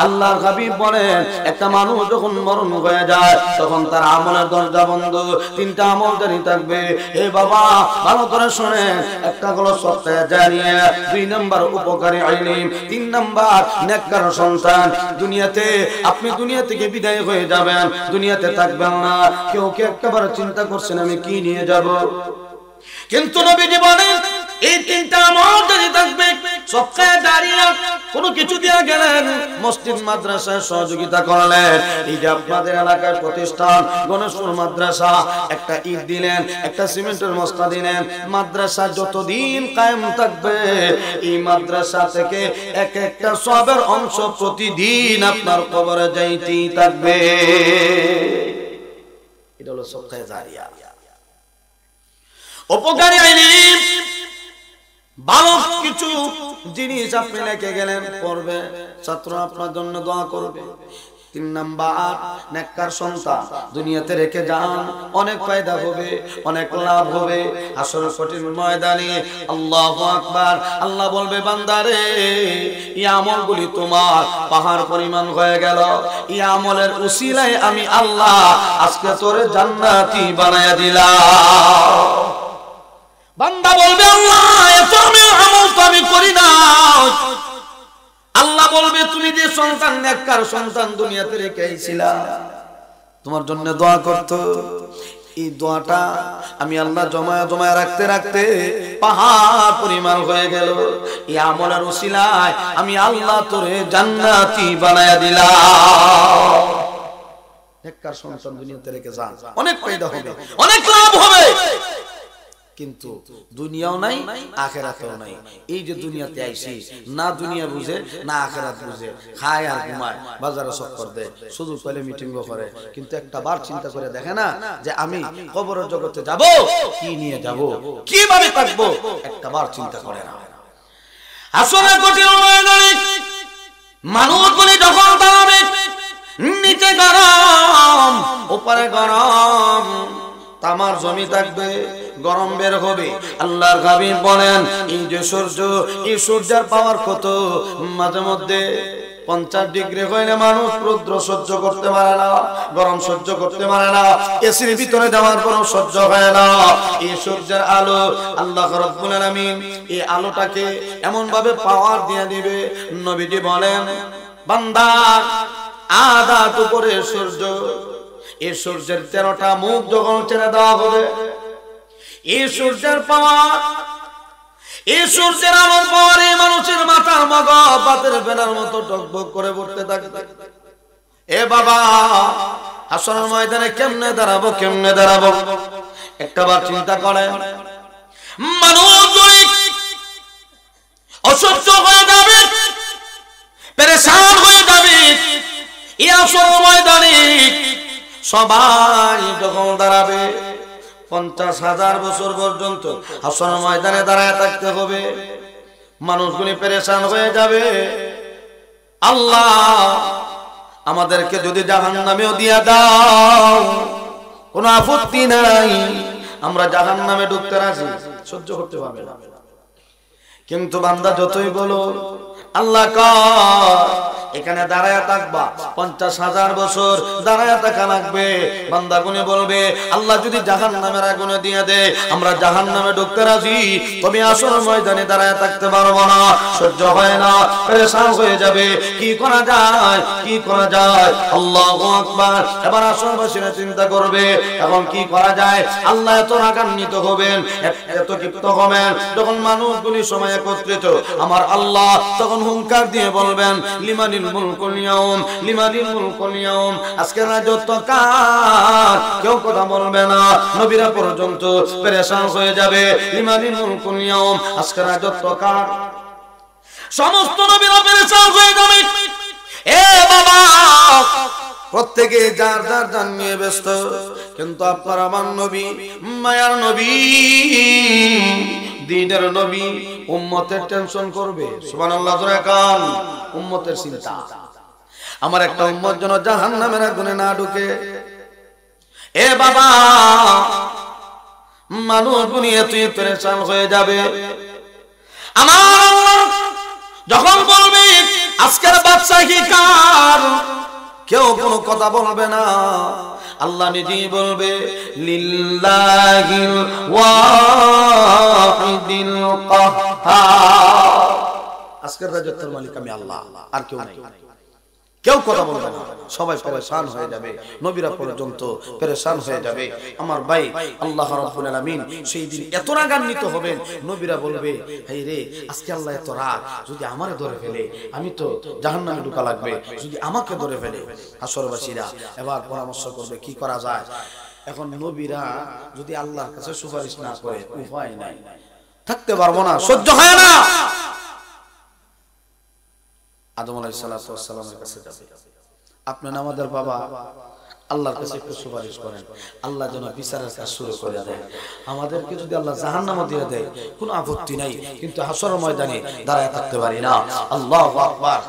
আল্লাহর হাবিব বলেন, একটা মানুষ যখন মরণ হয়ে যায়, তখন তার আমলের দরজা বন্ধ, 3টা আমল জারি থাকবে। হে বাবা, ভালো করে শুনেন, একটা হলো সদকা জারিয়া, 2 নাম্বার উপকারী ইলম, 3 নাম্বার নেককার সন্তান। দুনিয়াতে আপনি দুনিয়া থেকে বিদায় হয়ে যাবেন, দুনিয়াতে থাকবেন না। কেউ কি একবার চিন্তা করছেন আমি কি নিয়ে যাব? কিন্তু নবীজি বলেন, এই 3টা আমল যদি থাকবে, সদকা জারিয়া, কোনো কিছু দিয়া গেলেন, মসজিদ মাদ্রাসায় সহযোগিতা করলেন, এই যে আপনাদের এলাকার প্রতিষ্ঠান গণেশপুর মাদ্রাসা, একটা ইট দিলেন, একটা সিমেন্টের বস্তা দিলেন, মাদ্রাসা যতদিন কায়েম থাকবে, এই মাদ্রাসা থেকে এক একটা সওয়াবের অংশ প্রতিদিন আপনার কবরে যাইতেই থাকবে। এটা হলো সদকা জারিয়া। উপকারী ইলম, ভালো কিছু জিনিস আপনি রেখে গেলেন, পড়বে, ছাত্র আপনার জন্য দোয়া করবে। 3 নাম্বার নেককার সন্তান দুনিয়াতে রেখে যান, অনেক ফায়দা হবে, অনেক লাভ হবে হাসরের কঠিন ময়দানে। আল্লাহু আকবার। আল্লাহ বলবে, বান্দারে, এই আমলগুলি তোমার পাহাড় পরিমাণ হয়ে গেল, এই আমলের উসিলায় আমি আল্লাহ আজকে তোরে জান্নাতি বানায়া দিলাম। বান্দা বলবে, আল্লাহ এত আমল তো আমি করি না। আল্লাহ বলবে, তুমি যে সন্তান নেককার সন্তান দুনিয়াতে রেখে আইছিলা, তোমার জন্য দোয়া করত, এই দোয়াটা আমি আল্লাহ জমায়া জমায়া রাখতে রাখতে পাহাড় পরিমাণ হয়ে গেল। এই আমলের উসিলায় আমি আল্লাহ তোরে জান্নাতি বানায়া দিলাম। নেককার সন্তান দুনিয়াতে রেখে যান, অনেক ফায়দা হবে, অনেক লাভ হবে। কিন্তু দুনিয়াও নাই আখেরাতেও নাই। এই যে দুনিয়াতে আইছি, না দুনিয়া বুঝে না আখেরাত বুঝে, খায় আর ঘুমায়, বাজারে চক্কর দেয়, শুধু কইলে মিটিং করে, কিন্তু একটা বার চিন্তা করে দেখে না যে আমি কবরের জগতে যাব, কি নিয়ে যাব, কিভাবে থাকবো, একটা বার চিন্তা করে না। আসলে কঠিন ময়দানে মানুষগুলি যখন দাঁড়াবে, নিচে গরম উপরে গরম, তামার জমি থাকবে, গরম বের হবে। আল্লাহর হাবিব বলেন এই যে সূর্য, এই সূর্যের পাওয়ার কত, মাঝে মধ্যে 50 ডিগ্রি হইলে মানুষ রৌদ্র সহ্য করতে পারে না, গরম সহ্য করতে পারে না, এসির ভিতরে যাওয়ার পরও সহ্য হয় না। এই সূর্যের আলো আল্লাহ রাব্বুল আলামিন এই আলোটাকে এমন ভাবে পাওয়ার দিয়ে দিবে, নবীজি বলেন বান্দা আধা উপরে সূর্য, এই সূর্যের 13টা মুখ যখন ছেড়ে দেওয়া হবে, এই সূর্যের পাওয়ার, এই সূর্যের আলোর পরে মানুষের মাথার মগজ বাতের বেলার মতো টকবক করে পড়তে থাকবে। এ বাবা, হাসরের ময়দানে কেমনে দাঁড়াবো, কেমনে দাঁড়াবো, একটাবার চিন্তা করে। মানুষ অসহ্য হয়ে যাবে, পেরেশান হয়ে যাবে। এই হাসরের ময়দানে সবাই যখন দাঁড়াবে, 50,000 বছর পর্যন্ত হাসরের ময়দানে দাঁড়ায় থাকতে হবে। মানুষগুলি পেরেশান হয়ে যাবে। আল্লাহ আমাদেরকে যদি জাহান্নামেও দিয়া দাও, কোনো আপত্তি নাই, আমরা জাহান্নামে ঢুকতে রাজি, সহ্য করতে পারবে না। কিন্তু বান্দা যতই বলো আল্লাহ এখানে দাঁড়ায় থাকবা, 50,000 বছর দাঁড়ায় থাকা লাগবে। বান্দা গুনে বলবে আল্লাহ যদি জাহান্নামের আগুনে দিয়ে দেয়, আমরা জাহান্নামে ঢুকতে রাজি, তবে হাসরের ময়দানে দাঁড়ায় থাকতে পারবো না, সহ্য হয় না, পেরেশান হয়ে যাবে। কি করা যায়, কি করা যায়? আল্লাহু আকবার। এবার হাসরবাসীরা চিন্তা করবে এখন কি করা যায়। আল্লাহ এত রাগান্বিত হবেন, এত ক্ষিপ্ত হবেন যখন মানুষগুলি সময় একত্রিত, আমার আল্লাহ তখন হুঙ্কার দিয়ে বলবেন লিমানিল মুলকুল ইয়াউম, লিমানিল মুলকুল ইয়াউম, আজকে রাজত্ব কার? কেউ কথা বলবে না, নবীরা পর্যন্ত পেরেশান হয়ে যাবে। লিমানিল মুলকুল ইয়াউম, আজকে রাজত্ব কার? সমস্ত নবীরা পেরেশান হয়ে যাবে। এ বাবা, প্রত্যেকে যার যার জান নিয়ে ব্যস্ত, কিন্তু আপনার আমার নবী, মায়ার নবী, দ্বীনের নবী উম্মতের টেনশন করবে। সুবহানাল্লাহ, জোরে কান, উম্মতের চিন্তা, আমার একটা উম্মত যেন জাহান্নামের আগুনে না ঢুকে। এ বাবা, মানুষ দুনিয়া তুই পেরেশান হয়ে যাবে। আমার আল্লাহ যখন বলবে আজকের বাদশাহী কার, কেউ কোনো কথা বলবে না। আল্লাহ নিজেই বলবে লিল্লাহিল ওয়াহিদিল কাহ্হার, আজকের রাজত্বের মালিক আমি আল্লাহ, আর কেউ নাই। কেউ কথা বলবে না, সবাই পেরেশান হয়ে যাবে, নবীরা পর্যন্ত পেরেশান হয়ে যাবে। আমার ভাই, আল্লাহ রাব্বুল আলামিন সেই দিন এত রাগান্বিত হবেন, নবীরা বলবে হেই রে, আজকে আল্লাহ এত রাগ, যদি আমারে ধরে ফেলে আমি তো জাহান্নামে ঢোকা লাগবে, যদি আমাকে ধরে ফেলে। হাসরবাসীরা এবার পরামর্শ করবে কি করা যায়। এখন নবীরা যদি আল্লাহর কাছে সুপারিশ না করে, উপায় নাই, থাকতে পারবো না, সহ্য হয় না। আদম আলাইহিস সালাতু ওয়াস সালামের কাছে যাবে, আপনি আমাদের বাবা আল্লাহর কাছে একটু সুপারিশ করেন, আল্লাহ যেন বিচারের কাজ শুরু করে দেয়, আমাদেরকে যদি আল্লাহ জাহান্নামে দিয়ে দেয় কোনো আপত্তি নাই, কিন্তু হাসরের ময়দানে দাঁড়ায় থাকতে পারি না। আল্লাহু আকবার।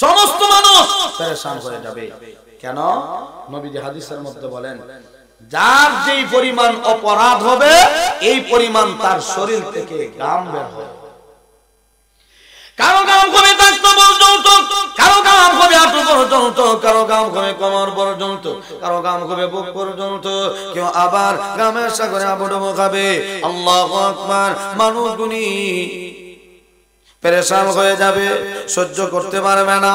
সমস্ত মানুষ পেরেশান হয়ে যাবে। কেন? নবীজি হাদিসের মধ্যে বলেন যার যেই পরিমাণ অপরাধ হবে এই পরিমাণ তার শরীর থেকে ঘাম বের হবে। কারো গাম হবে দাঁত পর্যন্ত, কারো গাম হবে হাঁটু পর্যন্ত, কারো গাম হবে কোমর পর্যন্ত, কারো গাম হবে বুক পর্যন্ত, কেউ আবার গামের সাগরে আবুডুবো খাবে। আল্লাহু আকবার। মানুষগুলি পেরেশান হয়ে যাবে, সহ্য করতে পারবে না।